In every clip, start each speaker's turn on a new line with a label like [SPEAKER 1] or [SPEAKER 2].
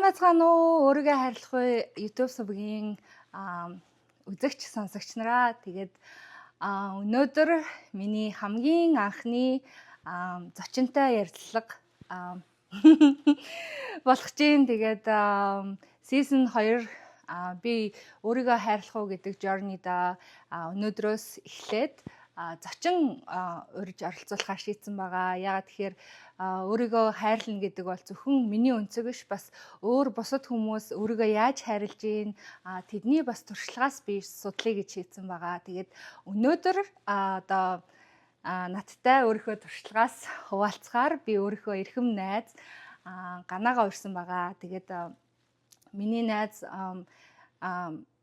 [SPEAKER 1] Сайн байцгаана уу? Өөрийгөө хайрлах уу? YouTube сувгийн үзэгч сонсогч нараа. Тэгээд өнөөдөр миний хамгийн анхны зочинтой ярилцлага болох чинь. Тэгээд season 2 би өөрийгөө хайрлах уу гэдэг journey-да өнөөдрөөс эхлээд зочин урьж оролцуулахаар шийдсэн байгаа. Яагаад тэгэхээр өөрийгөө хайрлна гэдэг бол зөвхөн миний өнцөг биш, бас өөр бусад хүмүүс өөрийгөө яаж хайрлж ийн тэдний бас туршлагаас би судлаа гэж шийдсэн байгаа. Тэгээд өнөөдөр одоо надтай өөрийнхөө туршлагаас хуваалцахаар би өөрийнхөө эрхэм найз Ганагаа урьсан байгаа. Тэгээд миний найз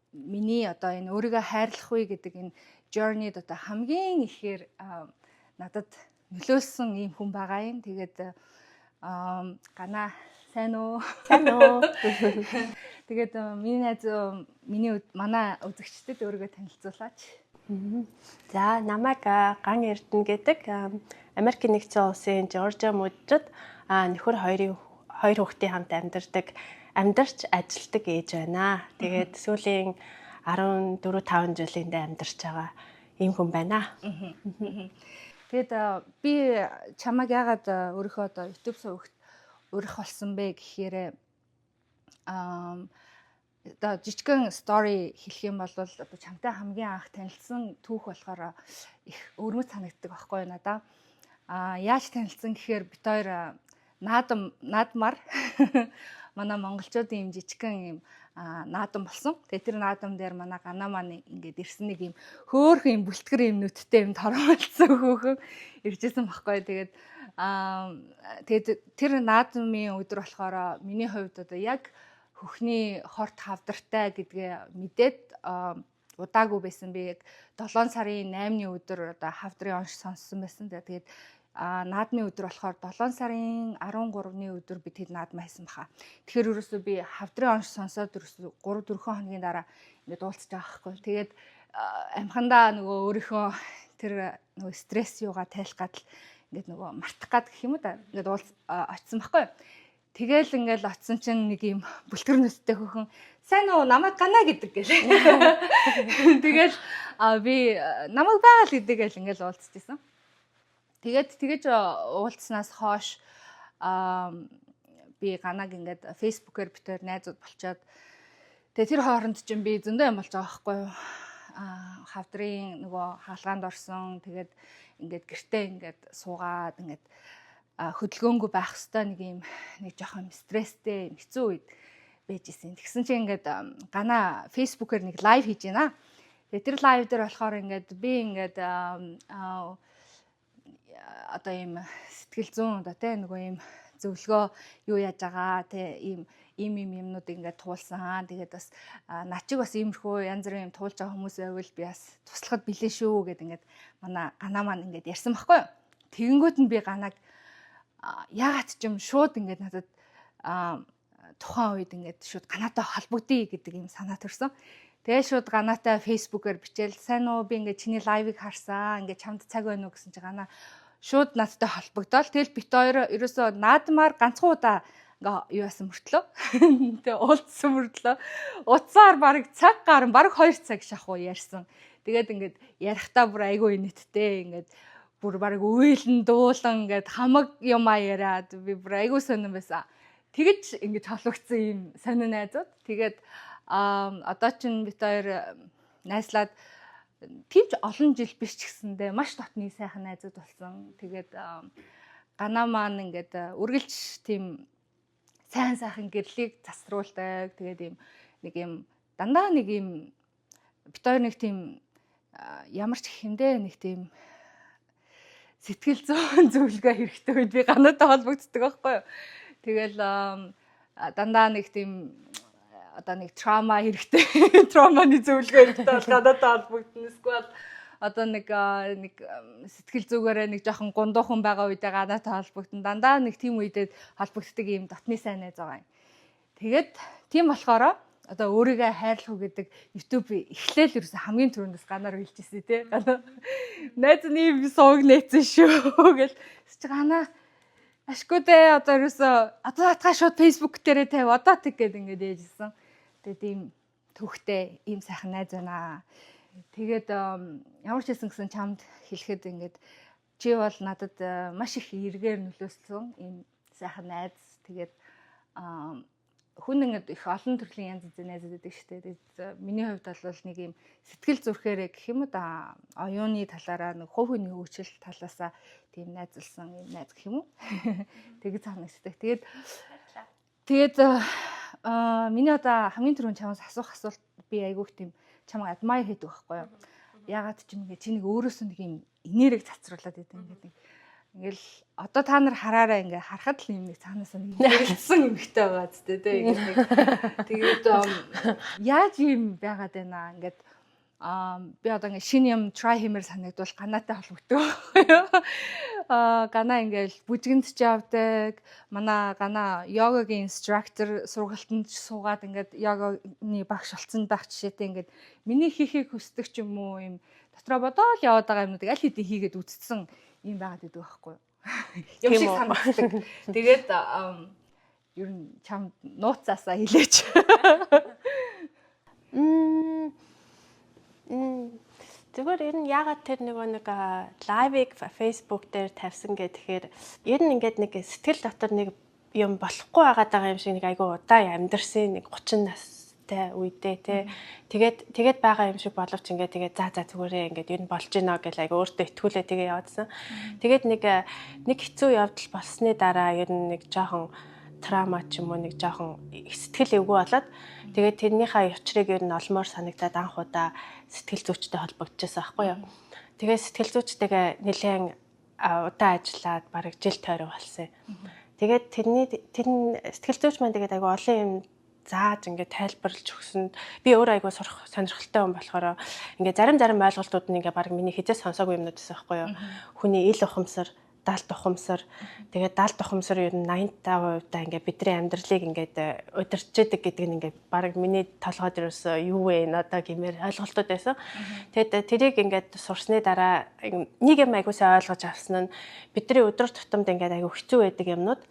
[SPEAKER 1] миний одоо энэ өөрийгөө хайрлах уу гэдэг энэ journey-д одоо хамгийн ихээр надад нөлөөлсөн ийм хүн байгаа юм. Тэгээд Гана сайн уу?
[SPEAKER 2] Сайн уу?
[SPEAKER 1] Тэгээд миний найз манай үзэгчдэд өөрийгөө танилцуулаач.
[SPEAKER 2] За, намайг Ган Эрдэнэ гэдэг Америкийн нэгдсэн улсын Жоржиа мужид нөхөр хоёр хүүхдийн хамт амьдарч ажилладаг ээж байна. Тэгээд сүүлийн 14-5 жилиндээ амьдарч байгаа ийм хүн байна.
[SPEAKER 1] Тэгэд би чамайг яагаад өөрийнхөө одоо YouTube сувагт урих болсон бэ гэхээр одоо жижигхэн story хэлэх юм бол одоо чамтай хамгийн анх танилцсан түүх болохоор их өрмөц санагддаг байхгүй надаа. Яаж танилцсан гэхээр бид хоёр наадмаар манай монголчуудын юм жижигхэн юм наадам болсон. Тэгээ тэр наадам дээр манай Гана маань ингээд ирсэн нэг юм хөөхөн юм бүлтгэр юм нүдтэй юм торгоолцсон хөөхөн иржсэн байхгүй. Тэгээд тэр наадмын өдөр болохоор миний хувьд одоо яг хөхний хорт хавдартай гэдгээ мэдээд удаагүй байсан. Би яг 7 сарын 8-ны өдөр одоо хавдрын онш сонссон байсан. Тэгээд наадмын өдөр болохоор 7 сарын 13-ны өдөр би тэд наадмаа хийсэн баха. Тэгэхээр ерөөсөө би хавдрын онш сонсоод ерөөсөө 3-4 хоногийн дараа ингээд уулзаж байгаа хгүй. Тэгээд амхандаа нөгөө өөрийнхөө тэр нөгөө стресс юугаа тайлах гадал ингээд нөгөө мартах гад гэх юм уу да. Ингээд очсон байхгүй. Тэгэл ингээд очсон чинь нэг юм бүлтгэр нүдтэй хөхөн сайн уу намайг Гана гэдэг гэлээ. Тэгэл би намайг байгаал гэдэг гэл ингээд уулзчихсан. Тэгээд тэгэж уулзснаас хойш би Ганаг ингээд фэйсбүүкээр битээр найзууд болчоод тэгээд тэр хооронд чинь би зөндөө юм болж байгаа байхгүй юу. Хавдрын нөгөө хаалгаанд орсон. Тэгээд ингээд гэртээ ингээд суугаад ингээд хөдөлгөөнгүй байх хэвээр нэг жоохон стресстэй хэцүү үед байж исэн. Тэгсэн чинь ингээд Гана фэйсбүүкээр нэг лайв хийж байна. Тэгээд тэр лайв дээр болохоор ингээд би ингээд одоо ийм сэтгэл зүйн одоо тий нөгөө ийм зөвлөгөө юу яаж байгаа тий ийм юмнууд ингээд туулсан. Тэгээд бас начиг бас иймэрхүү янз бүрийн юм туулж байгаа хүмүүс байвал би бас туслахад бэлэн шүү гэд ингээд манай Гана маань ингээд ярьсан байхгүй юу. Тэгэнгүүт нь би Ганаг яагаад ч юм шууд ингээд надад тухайн үед ингээд шууд Ганатай холбогдъё гэдэг юм санаа төрсөн. Тэгээ шууд Ганатай фэйсбүүкээр бичээл сайн уу би ингээд чиний лайвыг харсан. Ингээд чамд цаг байна уу гэсэн чи Гана шууд надтай холбогдоод тэгэл бит хоёр ерөөсөө наадмаар ганцхан удаа ингээ юу яасан мөртлөө. Тэгээ уулзсан мөртлөө утсаар баг цаг гарan баг 2 цаг шахуу ярьсан. Тэгээд ингээд ярихдаа бүр айгүй нэттэй ингээд бүр баг үйлэн дуулан ингээд хамаг юмаа яриад би бүр айгүй сонирн байсан. Тэгэж ингээд холбогдсон юм сонир найзууд. Тэгээд одоо чинь бит хоёр найзлаад тийч олон жил биш ч гэсэндээ маш дотны сайхан найзууд болсон. Тэгээд Гана маань ингээд үргэлж тийм сайн сайхан гэрлийг засруулдаг. Тэгээд дандаа нэг юм бит хоёр нэг тийм ямар ч хэмдэ нэг тийм сэтгэл зүйн зөвлөгөө хэрэгтэй үед би Ганатай холбогддог байхгүй юу. Тэгэл дандаа нэг тийм одоо нэг траума хэрэгтэй, трауманы зөвлөгөө хэрэгтэй бол Ганатай холбогдно. Эсвэл одоо нэг сэтгэл зүгээрээ нэг жоохон гундуухан байгаа үедээ Ганатай холбогдно. Дандаа нэг тийм үедээ холбогддог юм дотны сайн найз байгаа юм. Тэгээд тийм болохоор одоо өөрийгөө хайрлах уу гэдэг YouTube эхлээл ерөөсө хамгийн түрүүндээс Ганаар хэлчихсэн тий. Гана найз нь ийм сувг нээсэн шүү гэл. Чи Гана ашгүй дээ одоо ерөөсөө одоо атгаа шууд Facebook дээрээ тавь одоо тэг гээд ингээд ээжсэн. Тэгээд ийм төвхтэй ийм сайхан найз байна. Тэгээд ямар ч хэлсэн гэсэн чамд хэлэхэд ингээд чи бол надад маш их эргээр нөлөөсөн ийм сайхан найз. Тэгээд хүн ингээд их олон төрлийн янз бүрийн найзууд байдаг шүү дээ. Тэгээд миний хувьд бол нэг ийм сэтгэл зүрхээрээ гэх юм уу да оюуны талаараа нэг хувь хүний хөгжил талаасаа тийм найзлсан юм найз гэх юм уу. Тэгээд санагддаг. Тэгээд миний одоо хамгийн түрүүнд чамаас асуух асуулт би айгүйх тийм чамайг admire хийдэг байхгүй юу. Ягаад ч юм ингээд чи нэг өөрөөсөө нэг юм энерги цацруулаад идэв ингээд ингээл одоо та нар хараараа ингээ харахад л юм нэг цаанаасаа нэг хэлсэн юмхтэй байгаа зү дээ ингээд тэгээд яаж юм байгаад байна ингээд би одоо ингээ шинэ юм try хиймээр санагдвал ганаатай холбогддог. Ганаа ингээл бүжгэнд ч явдаг. Манай ганаа йогагийн инструктор сургалтанд суугаад ингээд йоганы багш болсон байх жишээтэй ингээд миний хийхийг хүсдэг ч юм уу юм дотроо бодоол яваад байгаа юмнуудыг аль хэдийн хийгээд үтцсэн юм байгаад идэг байхгүй юу. Юм шиг санагддаг. Тэгээд ер нь чам нууцаасаа хэлээч.
[SPEAKER 2] Зүгээр ер нь ягаад тэр нэг лайвыг Facebook дээр тавьсан гэхээр ер нь ингээд нэг сэтгэл дотор нэг юм болохгүй байгаа юм шиг нэг айгүй удаа амьдэрсэн нэг 30 настай үедээ тий. Тэгээд байгаа юм шиг боловч ингээд за зүгээрээ ингээд ер нь болж гинэ гэж айгүй өөртөө итгүүлээ тэгээ яваадсан. Тэгээд нэг хэцүү явдал болсны дараа ер нь нэг жоохон трама ч юм уу нэг жоохон сэтгэл эвгүй болоод тэгээд тэрнийхээ учрыг ер нь олмоор санагдаад анх удаа сэтгэл зүйчтэй холбогдчихсан байхгүй юу. Тэгээд сэтгэл зүйчтэйгээ нэлээд удаа ажиллаад бараг жил тойрог болсон. Тэгээд тэр сэтгэл зүйч маань тэгээд айгу олон юм зааж ингээд тайлбарлаж өгсөнд би өөрөө айгу сурах сонирхолтой хүн болохоор ингээд зарим ойлголтууд нь ингээд бараг миний хизээ сонсоогүй юмнууд байсан байхгүй юу. Хүний ил ухамсар, даалт ухамсар. Тэгээд даалт ухамсар ер нь 85% та ингээд бидний амьдралыг ингээд удирчдаг гэдэг нь ингээд баг миний толгойд ерөөсөө юу вэ одоо гэмээр ойлголтууд байсан. Тэгээд тэрийг ингээд сурсны дараа нэг юм айгуусаа ойлгож авсан нь бидний өдөр тутамд ингээд айгу хэцүү байдаг юмнууд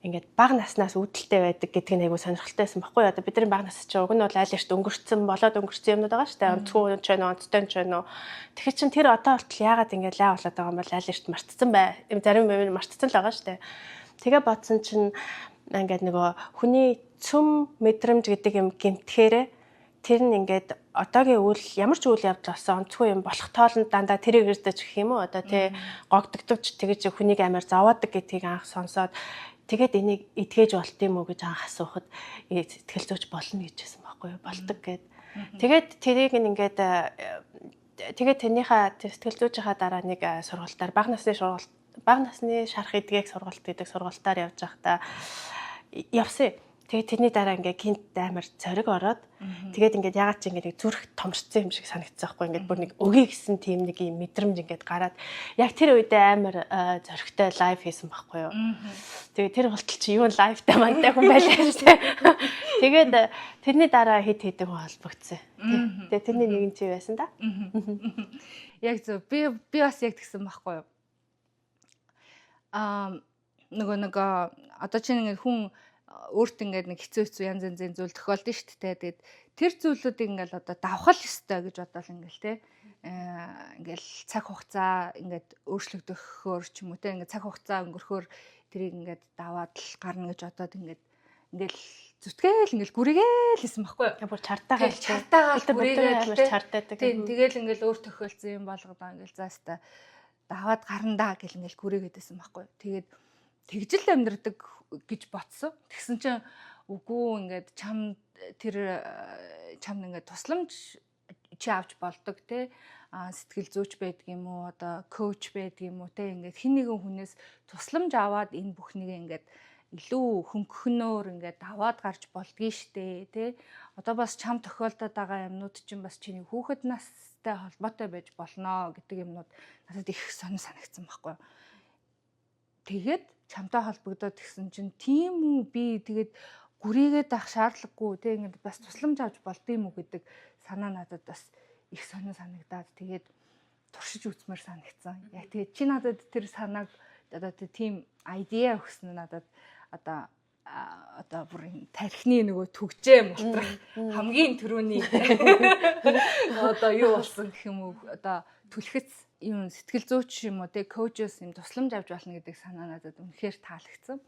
[SPEAKER 2] ингээд бага наснаас үүдэлтэй байдаг гэдэг нь айгу сонирхолтой байсан баггүй юу. Одоо бидний бага нас чинь уг нь бол аль эрт өнгөрцөн юмнууд байгаа шүү дээ. Онцгой ч байна уу, онцтой ч байна уу. Тэгэхээр чин тэр одоо болтол яагаад ингээд лаа болоод байгаа юм бол аль эрт мартцсан бай. Зарим юм мартцсан л байгаа шүү дээ. Тэгээ бодсон чинь ингээд нөгөө хүний цөм мэдрэмж гэдэг юм гэмтгэхээрээ тэр нь ингээд одоогийн үйл ямар ч үйл явдал болсон онцгой юм болох тоолонд дандаа тэрийг ирдэж гэх юм уу. Одоо тий гогдогдовч тэгэж хүнийг амар зовоодаг гэдгийг анх сонсоод тэгээд энийг эдгэж болт юм уу гэж анх асуухад сэтгэл зүйч болно гэжсэн байхгүй юу болдог гэд. Тэгээд тэрийг ингээд тэгээд тэрнийхээ сэтгэл зүйчийнхаа дараа нэг сургалтаар бага насны шарах эдгээх сургалт гэдэг сургалтаар явж байхдаа явсан. Тэгээд тэрний дараа ингээд гинт амар цориг ороод тэгээд ингээд ягаад ч ингээд зүрх томшсон юм шиг санагдсан байхгүй ингээд бүр нэг өгье гэсэн тийм нэг юм мэдрэмж ингээд гараад яг тэр үедээ амар зоригтой лайв хийсэн байхгүй юу. Тэгээд тэр болтол чи юу лайвтай мантай хүн байлаа шүү дээ. Тэгээд тэрний дараа хэд хэдэг холбогдсон. Тэгээд тэрний нэг нь чи байсан да.
[SPEAKER 1] Яг зөв би бас яг тэгсэн байхгүй юу. Нөгөө одоо чи ингээд хүн өөрт ингээд нэг хэцүү янз янзын зүйл тохиолдсон шүү дээ. Тэгээд тэр зүйлүүдийг ингээд одоо давхал ёстой гэж бодвол ингээд те ингээд цаг хугацаа ингээд өөрчлөгдөхөөр ч юм уу те ингээд цаг хугацаа өнгөрөхөөр тэрийг ингээд даваад л гарна гэж бодоод ингээд зүтгээл ингээд гүрээгээл хийсэн байхгүй юу.
[SPEAKER 2] Бүр чартаагаал
[SPEAKER 1] гүрээгээл
[SPEAKER 2] чартаадаг.
[SPEAKER 1] Тийм тэгэл ингээд өөр тохиолдсон юм болгодоо ингээд заастаа даваад гарна да гэл ингээд гүрээгээд байсан байхгүй юу. Тэгээд тэгжил амьдрдаг гэж ботсон. Тэгсэн чинь үгүй ингээд чам ингээд тусламж чи авч болдог те сэтгэл зүйч байдаг юм уу одоо коуч байдаг юм уу те ингээд хин нэгэн хүнээс тусламж аваад энэ бүхнийг ингээд илүү хөнгөнөөр ингээд даваад гарч болдгий штэ те одоо бас чам тохиолдоод байгаа юмнууд чинь бас чиний хүүхэд настай холбоотой байж болно гэдэг юмнууд надад их сонир санагдсан байхгүй юу. Тэгээд чамтай холбогдоод тэгсэн чинь тийм үү би тэгээд гүрийгээд авах шаардлагагүй те ингээд бас тусламж авч болд юм уу гэдэг санаа надад бас их сонир санагдаад тэгээд туршиж үзмээр санагдсан. Яг тэгээд чи надад тэр санааг одоо тийм идея өгсөн нь надад одоо бүр тархины нөгөө түгжээ мултрах хамгийн түрүүний одоо юу болсон гэх юм уу одоо түлхэц юм сэтгэл зүйч юм уу те коучс юм тусламж авч болно гэдэг санаа надад үнэхээр таалагдсан.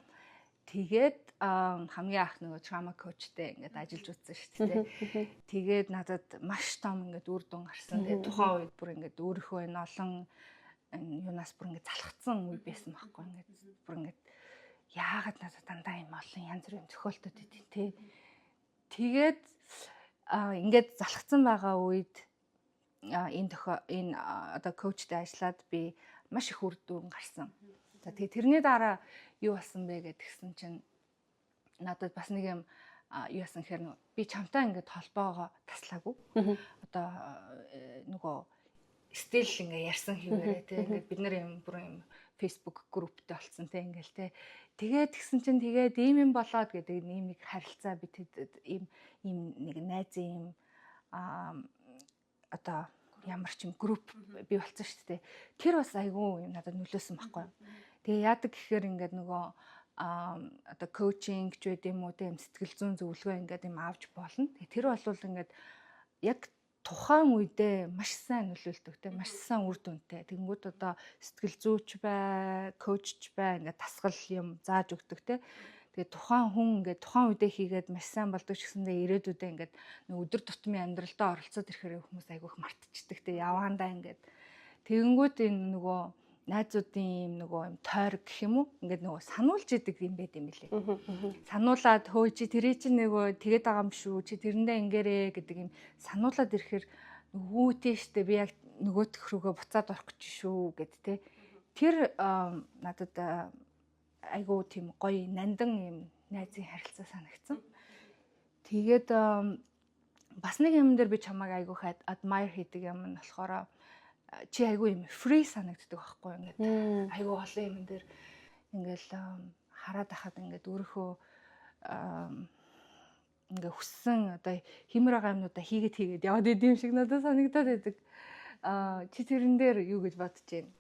[SPEAKER 1] Тэгээд хамгийн анх нөгөө trauma coachтэй ингээд ажиллаж үзсэн шүү дээ. Тэгээд надад маш том ингээд үр дүн гарсан. Тэгээд тухайн үед бүр ингээд өөрийнхөө энэ олон юунаас бүр ингээд залхацсан үе байсан байхгүй ингээд бүр ингээд яагаад надад дандаа юм олон янз бүрийн тохиолдод идэв те. Тэгээд ингээд залхацсан байгаа үед энэ одоо коучтэй ажиллаад би маш их үр дүн гарсан. За тэгээ тэрний дараа юу болсон бэ гэдгсэн чинь надад бас нэг юм юу яасан гэхээр би чамтай ингээд холбоогоо таслаагүй. Одоо нөгөө стил ингээ ярьсан хэвээрээ те ингээд бид нар юм бүр юм Facebook групптэй болцсон те ингээл те. Тэгээд тэгсэн чинь тэгээд ийм юм болоод гэдэг ийм нэг харилцаа бид ийм нэг найзын юм одоо ямар ч юм групп бий болсон шүү дээ. Тэр бас айгүй юм надад нөлөөсөн байхгүй. Тэгээ яадаг гэхээр ингээд нөгөө одоо коучинг ч үгүй юм уу тийм сэтгэл зүйн зөвлөгөө ингээд юм авч болно. Тэр бол ингээд яг тухайн үедээ маш сайн нөлөөлдөг те маш сайн үр дүнтэй. Тэнгүүд одоо сэтгэл зүйч бай, коучч бай ингээд тасгал юм зааж өгдөг те. Тэгээ тухайн хүн ингээд тухайн үедээ хийгээд маш сайн болдог ч гэсэндээ ирээдүйдээ ингээд өдөр тутмын амьдралдаа оролцоод ирэхээр хүмүүс айгүйх мартчихдаг те яваандаа ингээд тэгэнгүүт энэ нөгөө найзуудын юм нөгөө юм тойр гэх юм уу ингээд нөгөө сануулж идэг юм байт юм билээ. Сануулаад хөө чи тэрий чи нөгөө тэгээд байгаа юм шүү чи тэрэндээ ингээрээ гэдэг юм сануулаад ирэхээр нөгөөтэй штэ би яг нөгөөтх рүүгээ буцаад орох гэж шүү гэд те. Тэр надад айгуу тийм гоё нандан юм найзын харилцаа санагдсан. Тэгээд бас нэг юм дээр би чамайг айгуу admire хийдэг юм нь болохоор чи айгүй юм free санагддаг байхгүй ингээд айгүй олон юм дээр ингээл хараад ахад ингээд өөрийнхөө ингээ хүссэн одоо хэмэр байгаа юмнуудаа хийгээд яваад идэм шиг надад санагдаад байдаг. Чи тэрэн дээр юу гэж бодож байна?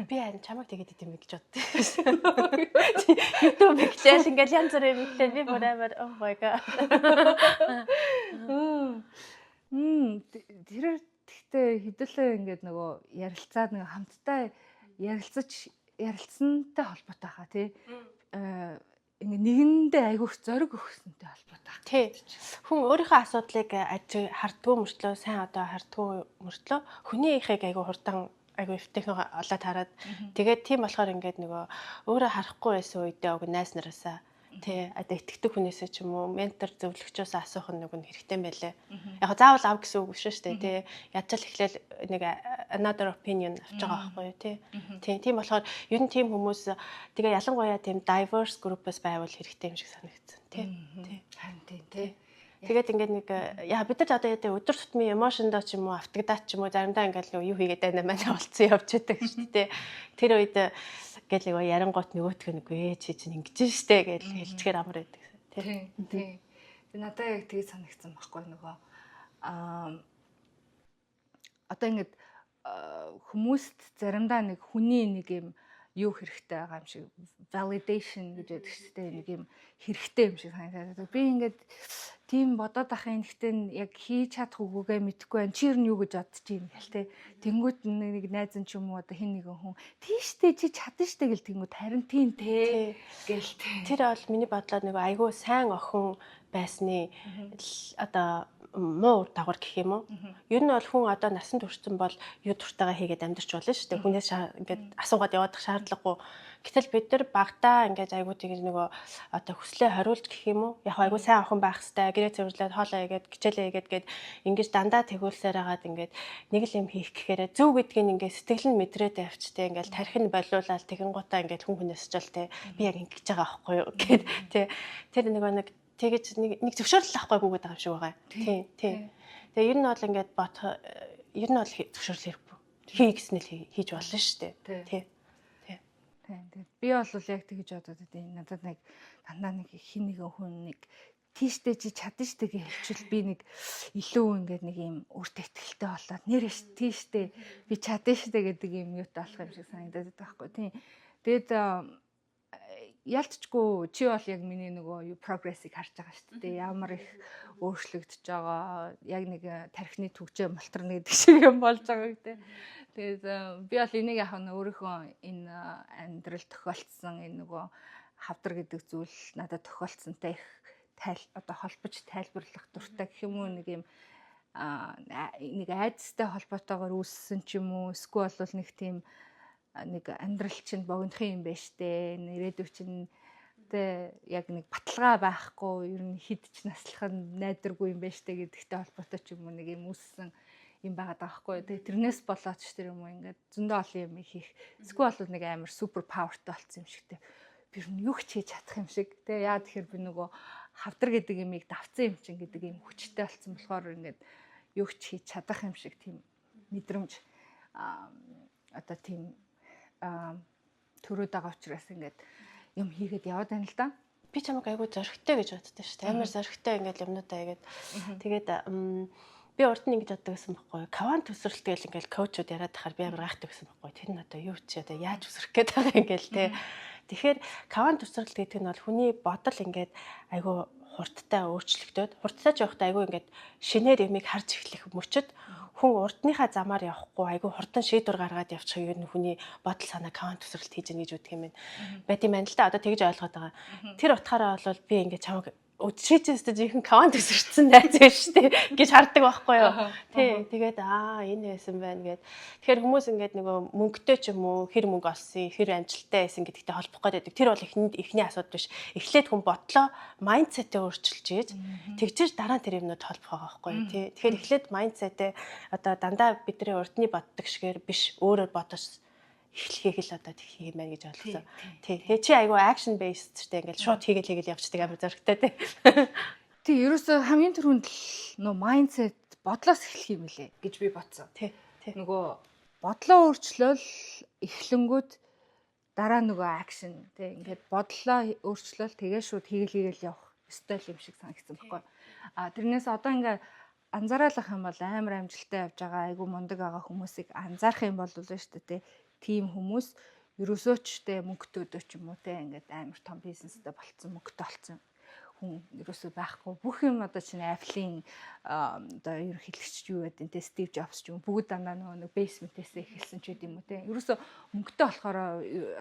[SPEAKER 2] Би харин чамайг тэгээд идэм гэж боддоо. YouTube бичлэл ингээл янз бүрийн бичлэл би бүр амар oh my god.
[SPEAKER 1] Тэр гэхдээ хэдүүлээ ингээд нөгөө ярилцаад нэг хамтдаа ярилцсантай холбоотой хаа тий. Ингээ нэгэндээ айгүйх зориг өгсөнтэй холбоотой.
[SPEAKER 2] Тий. Хүн өөрийнхөө асуудлыг хардггүй мөртлөө сайн одоо хардггүй мөртлөө хүний ихийг айгүй хурдан айгүй технологи олоод хараад тэгээд тийм болохоор ингээд нөгөө өөрөө харахгүй байсан үедээ уг найз нараасаа тий одоо итгэдэг хүнээсээ ч юм уу ментор зөвлөгчөөс асуух нь нөгөө хэрэгтэй байлээ. Яг заавал ав гэсэн үг биш шүү дээ тий. Ядчил эхлээл нэг another opinion авч байгаа байхгүй юу тий. Тийм болохоор ер нь тийм хүмүүс тэгээ ялангуяа тийм diverse group-ээс байвал хэрэгтэй юм шиг санагдсан тий.
[SPEAKER 1] Харин тий.
[SPEAKER 2] Тэгээд ингээд нэг яа бид нар одоо яа өдөр тутмын эмошндоо ч юм уу автагдаад ч юм уу заримдаа ингээд юу хийгээд байна маа болцсон явж байдаг шүү дээ. Тэр үед гээд нэг ярингуут нөгөөтг нэг чи чинь ингэж штэ гэж хэлчихээр амар байдаг
[SPEAKER 1] тий. Тэг надад яг тгий санагдсан байхгүй нөгөө одоо ингээд хүмүүст заримдаа нэг хүний нэг юм юу хэрэгтэй байгаа юм шиг validation гэж яддаг шүү дээ нэг юм хэрэгтэй юм шиг санагдаад би ингээд тийм бодоод ахын гэхдээ яг хийж чадах үгүйгээ мэдэхгүй байна чи юу гэж бодож юм гээл те тэнгүүт нэг найз нь ч юм уу одоо хин нэгэн хүн тийштэй чи чадна штэ гэл тэнгүүт харин тийм те гээл те
[SPEAKER 2] тэр бол миний бодлоор нэг айгүй сайн охин байсны одоо муу дагавар гэх юм уу. Ер нь бол хүн одоо насанд хүрсэн бол юу дуртайгаа хийгээд амьдарч болно шүү дээ. Хүнээс ингээд асуугаад явах шаардлагагүй. Гэтэл бид нар багтаа ингээд айгуу тийм нөгөө одоо хүслээ хариулж гэх юм уу. Яг айгуу сайн охин байх хэвээр гэрээ цэвэрлээд хоолоо игээд гिचэлээ игээд гээд ингэж дандаа тэгүүлсээр хагаад ингээд нэг л юм хийх гэхээр зөв гэдгийг ингээд сэтгэл нь мэдрээд авчтай ингээд тархин болиулаад тэгэн гутаа ингээд хүн хүнээс ч л те би яг ингэж байгаа аахгүй юу гэд те тэр нөгөө нэг тэгэж нэг зөвшөөрөл авахгүй гүгээд байгаа юм шиг байгаа. Тийм. Тэгээ ер нь бол ингээд ер нь бол зөвшөөрөл хэрэггүй. Хий гэснээр хийж болно шүү дээ. Тийм.
[SPEAKER 1] Би бол яг тэгэж бодоод байна. Надад нэг дандаа нэг хин нэгэн хүн нэг тийштэй чи чадна штэ гэж хэлчихвэл би нэг илүү ингээд нэг юм өөртөө ихтэй болоод нэрэж тийштэй би чадна штэ гэдэг юм юутай болох юм шиг санагдаад байгаа байхгүй. Тийм. Тэгэд ялцчгүй чи бол яг миний нөгөө прогрессыг харж байгаа шүү дээ. Ямар их өөрчлөгдөж байгаа. Яг нэг тархины түгжээ мултарна гэдэг шиг юм болж байгаа гэдэг. Тэгээд би бол энийг яг өөрийнхөө энэ амьдрал тохиолдсон энэ нөгөө хавдар гэдэг зүйл надад тохиолдсонтай их одоо холбож тайлбарлах дуртай гэх юм уу, нэг юм нэг айдастай холбоотойгоор үүссэн ч юм уу, эсвэл бол нэг тийм нэг амьдрал чинь богинохын юм байна штэ. Ирээдүйн чинь тэ яг нэг баталгаа байхгүй, ер нь хидч наслах нь найдваргүй юм байна штэ гэдэгтэй холбоотой ч юм уу нэг юм үүссэн юм байгаад байгаа байхгүй. Тэгээ тэрнээс болоод ч тэр юм уу ингээд зөндөө олон юм хийх. Эсвэл бол нэг амар супер павертай болсон юм шигтэй. Би ер нь юу ч хийж чадах юм шиг. Тэгээ яа тэгэхээр би нөгөө хавдар гэдэг юмыг давцсан юм чинь гэдэг юм хүчтэй болсон болохоор ингээд юу ч хийж чадах юм шиг тийм мэдрэмж одоо тийм төрөөд байгаа учраас ингээд юм хийгээд яваад байна л да.
[SPEAKER 2] Би чамайг айгүй зоригтой гэж боддоо шүү дээ. Амар зоригтой ингээд юмнуудаа хийгээд тэгээд би урд нь ингэж боддог гэсэн байхгүй юу. Квант төсрэлт гэж ингээд коучуд яриад тахаар би амар гайхдаг гэсэн байхгүй юу. Тэр нь одоо юу ч одоо яаж өсрөх гээд байгаа юм гээл те. Тэгэхээр квант төсрэлт гэдэг нь бол хүний бодол ингээд айгүй хурдтай өөрчлөгдөд хурдтай ч явахдаа айгүй ингээд шинээр ямиг харж эхлэх мөчөд хүн урдныхаа замаар явахгүй айгүй хурдан шийдвэр гаргаад явчих юм хүний бодол санаа квант төсрэлт хийж гэнэ гэж үгдэх юм байна. Байт юм байна л да. Одоо тэгж ойлгоод байгаа. Тэр утгаараа бол би ингээд чамайг өчрөөсөө жинхэнэ квант төсөрсөн найз байж штэ гэж харддаг байхгүй юу. Тий. Тэгээд энэ байсан байна гэд. Тэгэхээр хүмүүс ингээд нөгөө мөнгөтэй ч юм уу хэр мөнгө олсон, хэр амжилттай байсан гэдэгтэй холбох гээд байдаг. Тэр бол эхний асуудал биш. Эхлээд хүн бодлоо, майндсетээ өөрчилж ийж тэгжээж дараа нь тэр юмнууд холбох байгаа байхгүй юу. Тий. Тэгэхээр эхлээд майндсетээ одоо дандаа бидний урдны боддог шигээр биш өөрөөр бодож эхлэхийг л одоо тэгэх юм байна гэж ойлгосон. Тий. Тэгээ чи айгүй action based ч тийм ингээл шууд хийгээл явчихдаг амар зоригтой тий.
[SPEAKER 1] Тий, ерөөсөө хамгийн түрүүнд л нөө mindset бодлоос эхлэх юм лээ гэж би бодсон.
[SPEAKER 2] Тий.
[SPEAKER 1] Нөгөө бодлоо өөрчлөөл эхлэнгүүд дараа нөгөө action тий ингээд бодлоо өөрчлөөл тэгээ шууд хийгээл явах ёстой юм шиг санагдсан байхгүй. Тэрнээс одоо ингээд анзаараалах юм бол амар амжилттай явж байгаа айгүй мундаг байгаа хүмүүсийг анзаарах юм бол шүү дээ тий. Тим хүмүүс ерөөсөө ч тэ мөнгөтэй өдөө ч юм уу те ингээд амар том бизнестэй болцсон, мөнгөтэй болцсон хүн ерөөсөө байхгүй. Бүх юм одоо чинь Apple-ийн одоо ерөнхийлөгч юу гэдэг те Steve Jobs ч юм бүгд дандаа нөгөө basement-ээс эхэлсэн ч гэдэм үү те. Ерөөсөө мөнгөтэй болохоор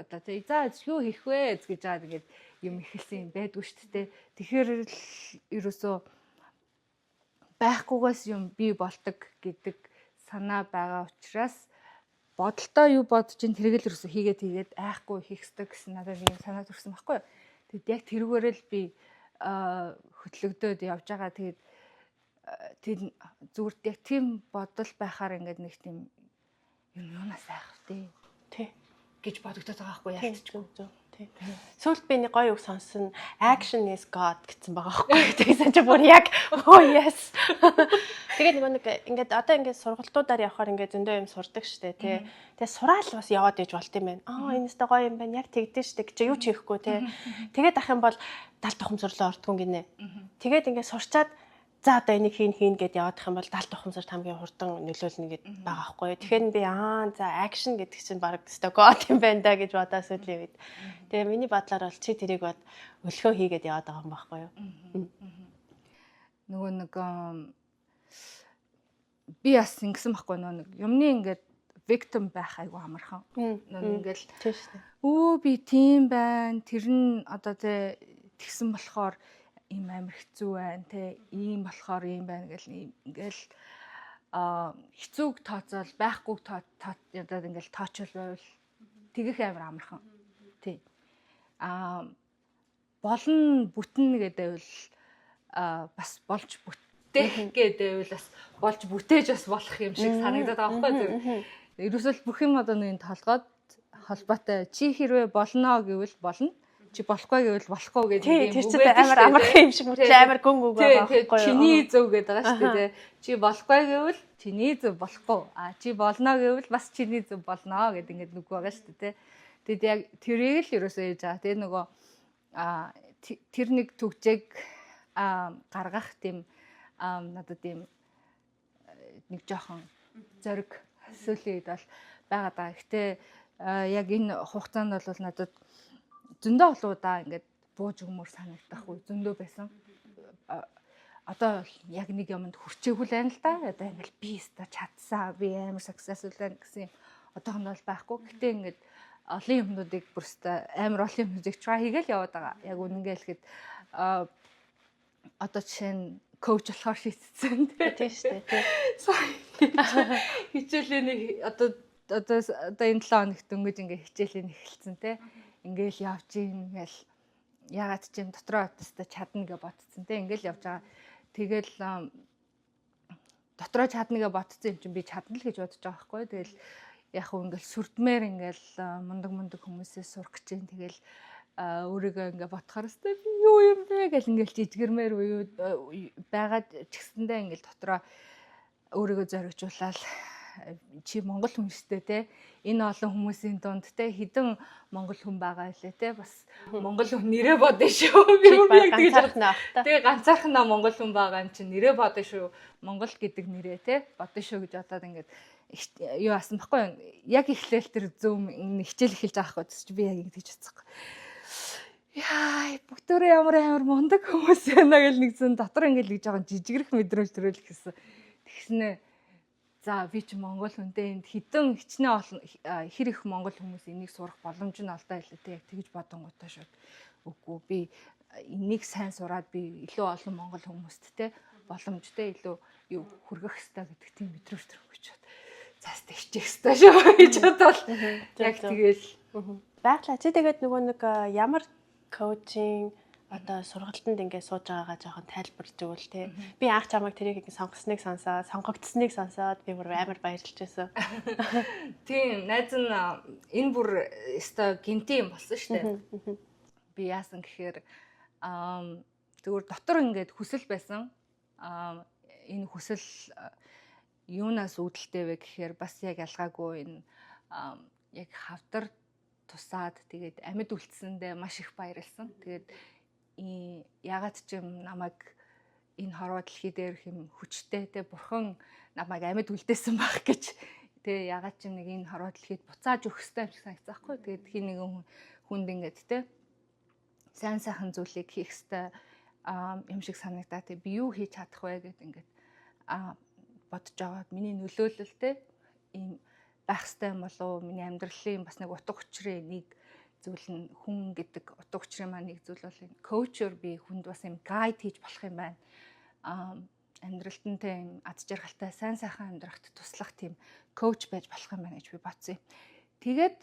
[SPEAKER 1] одоо те за юу хийх вэ гэж жаад ингээд юм эхэлсэн юм байдгүй шүү дээ. Тэгэхээр ерөөсөө байхгүйгээс юм бий болдог гэдэг санаа байгаа учраас бодолтой юу бодож ин тэргэл ерөөсө хийгээд айхгүй хийх ёстой гэсэн надад нэг санаа төрсэн байхгүй юу. Тэгэд яг тэрүүгээрээ л би хөтлөгдөөд явж байгаа. Тэгээд зүгээр яг тийм бодол байхаар ингээд нэг тийм юунаас айх вэ тий гэж бодогдоод байгаа байхгүй яалтчгүй. Тий.
[SPEAKER 2] Сүүлд би нэг гоё үг сонссон. Action is God гэсэн байгаа байхгүй. Тэгсэн чи бүр яг oh yes. Тэгээд нэг ингээд одоо ингээд сургалтуудаар явахаар ингээд зөндөө юм сурдаг штэ тий. Тэгээд сураал бас яваад иж болт юм байна. Энэ өстө гоё юм байна. Яг тэгдэж штэ гэж юу ч хийхгүй тий. Тэгээд ах юм бол 70 тухамсарлаа ортгүй гинэ. Тэгээд ингээд сурчаад за одоо энийг хийн гэд яваадах юм бол 70 тухамсарт хамгийн хурдан нөлөөлнө гэд байгаа байхгүй. Тэгэхээр би за action гэдэг чинь баг өстө God юм байна да гэж бодоо сүүлийн үед. Тэгээ миний бодлоор бол чи тэрийг бод өлхөө хийгээд яваад байгаа юм байхгүй юу?
[SPEAKER 1] Нөгөө нэг би бас ингэсэн байхгүй нэг юмны ингээд victim байх айгу амархан. Ингээл
[SPEAKER 2] тийм шүү дээ.
[SPEAKER 1] Би тийм байна. Тэр нь одоо тэгсэн болохоор ийм амар хэцүү байна те. Ийм болохоор ийм байна гэл ингээл хэцүүг тооцоол байхгүйг одоо ингээл тоочвол байвал тэгэх амар амархан. Тий. Болно бүтэн гэдэг бас болж бүтээх гэдэг бас болж бүтээж бас болох юм шиг санагдаад байгаа байхгүй юу. Ерөөсөл бүх юм одоо нэг толгойд холбоотой чи хэрвээ болно гэвэл болно. Чи болохгүй гэвэл болохгүй гэдэг
[SPEAKER 2] юм. Тэр чинь амар амархан юм шиг мөртлөө амар гүн үг байгаа байхгүй юу.
[SPEAKER 1] Чиний зөв гэдэг байгаа шүү дээ. Чи болохгүй гэвэл чиний зөв болохгүй. Чи болно гэвэл бас чиний зөв болно гэдэг ингээд нүг байгаа шүү дээ. Тэгэд яг тэрийг л ерөөсөө хийж байгаа. Тэгээ нөгөө тэр нэг төгжээг гаргах тийм надад тийм нэг жоохон зориг сүүлийн үед бол байгаа даа. Гэхдээ яг энэ хугацаанд бол надад зөндөө олуудаа ингээд бууж өгмөр санагдах үе зөндөө байсан. Одоо яг нэг юмд хүрчээгүй л байна л да. Одоо ингээд би өстө чадсан, би амар successful байна гэсэн юм одоохонд бол байхгүй. Гэтэ ингээд олон юмнуудыг бүрстэ амар олон юмнуудыг try хийгээл яваад байгаа. Яг үнэнгээ хэлэхэд одоо жишээ нь коуч болохоор шийдсэн
[SPEAKER 2] тийм шүү дээ.
[SPEAKER 1] Хичээлийн одоо энэ 7 хоногт дөнгөж ингээ хичээлийн эхэлсэн те. Ингээл явж ингээл ягаад ч юм дотроо өстө чадна гэж бодсон те. Ингээл явж байгаа. Тэгэл дотроо чадна гэж бодсон юм чинь би чадна л гэж бодож байгаа байхгүй. Тэгэл яг хөө ингээл сүрдмээр ингээл мундаг хүмүүсээс сурах гэж юм. Тэгэл өөрийгөө ингээ бодохоор өстой би юу юм бэ гэл ингээл жижигэрмээр байгаад ч гэсэндээ ингээл дотроо өөрийгөө зоригжуулаад чи монгол хүн штэй те энэ олон хүмүүсийн дунд те хэдэн монгол хүн байгаа илээ те бас монгол хүн нэрээ бодно шүү би яг тэгж бодно. Тэгээ ганцаархан монгол хүн байгаа юм чи нэрээ бодно шүү монгол гэдэг нэрээ те бодно шүү гэж бодоод ингээд юу асан баггүй яг эхлээл тэр зүүм хичээл эхэлж байгаа байхгүй чи би яг ингэж бодсон. Яа бүгдөө ямар мундаг хүмүүс байна гэл нэгсэн дотор ингээд гэж байгаа жижигрэх мэдрэмж төрөл гэсэн. Тэгснэ за би ч монгол хүнтэй энд хідэн хичнээн олон хэр их монгол хүмүүс энийг сурах боломж нь олдоо хэлээ те яг тэгж бодонготой шууд үгүй би энийг сайн сураад би илүү олон монгол хүмүүст те боломжтой илүү юу хүргэх ёстой гэдэг тийм мэдрэмж төрөх гэж бод. Цаастаа хичээх ёстой шүү гэж бодвол яг тэгэл
[SPEAKER 2] байглаа чи тэгээд нөгөө нэг ямар коучинг одоо сургалтанд ингээд сууж байгаагаа жоохон тайлбарж өгвөл те. Би анх чамайг тэрийг сонгосныг сонгогдсныг сонсоод би бүр амар баярлж байсан.
[SPEAKER 1] Тийм, найз нь энэ бүр өстой гинти юм болсон шүү дээ. Би яасан гэхээр зүгээр дотор ингээд хүсэл байсан. Энэ хүсэл юунаас үүдэлтэй вэ гэхээр бас яг ялгаагүй энэ яг хавдар тусаад тэгээд амьд үлдсэндээ маш их баярлсан. Тэгээд ягаад ч юм намайг энэ хорвоо дэлхий дээрх юм хүчтэй те бурхан намайг амьд үлдээсэн байх гэж те ягаад ч юм нэг энэ хорвоо дэлхийд буцааж өгөх ёстой юм шиг санагдсан байхгүй. Тэгээд хин нэгэн хүнд ингээд те сайн сайхан зүйлийг хийх ёстой юм шиг санагдаа. Тэг би юу хийж чадах вэ гэд ингээд бодож байгаад миний нөлөөлөл те ийм байх ёстой юм болов миний амьдралын бас нэг утга учирын нэг зүйл нь хүн гэдэг утга учирын маань нэг зүйл бол энэ коучер би хүнд бас юм гайд хийж болох юм байна. Амьдралд нь тийм аз жаргалтай сайн сайхан амьдрахад туслах тийм коуч байж болох юм байна гэж би бодсон юм. Тэгээд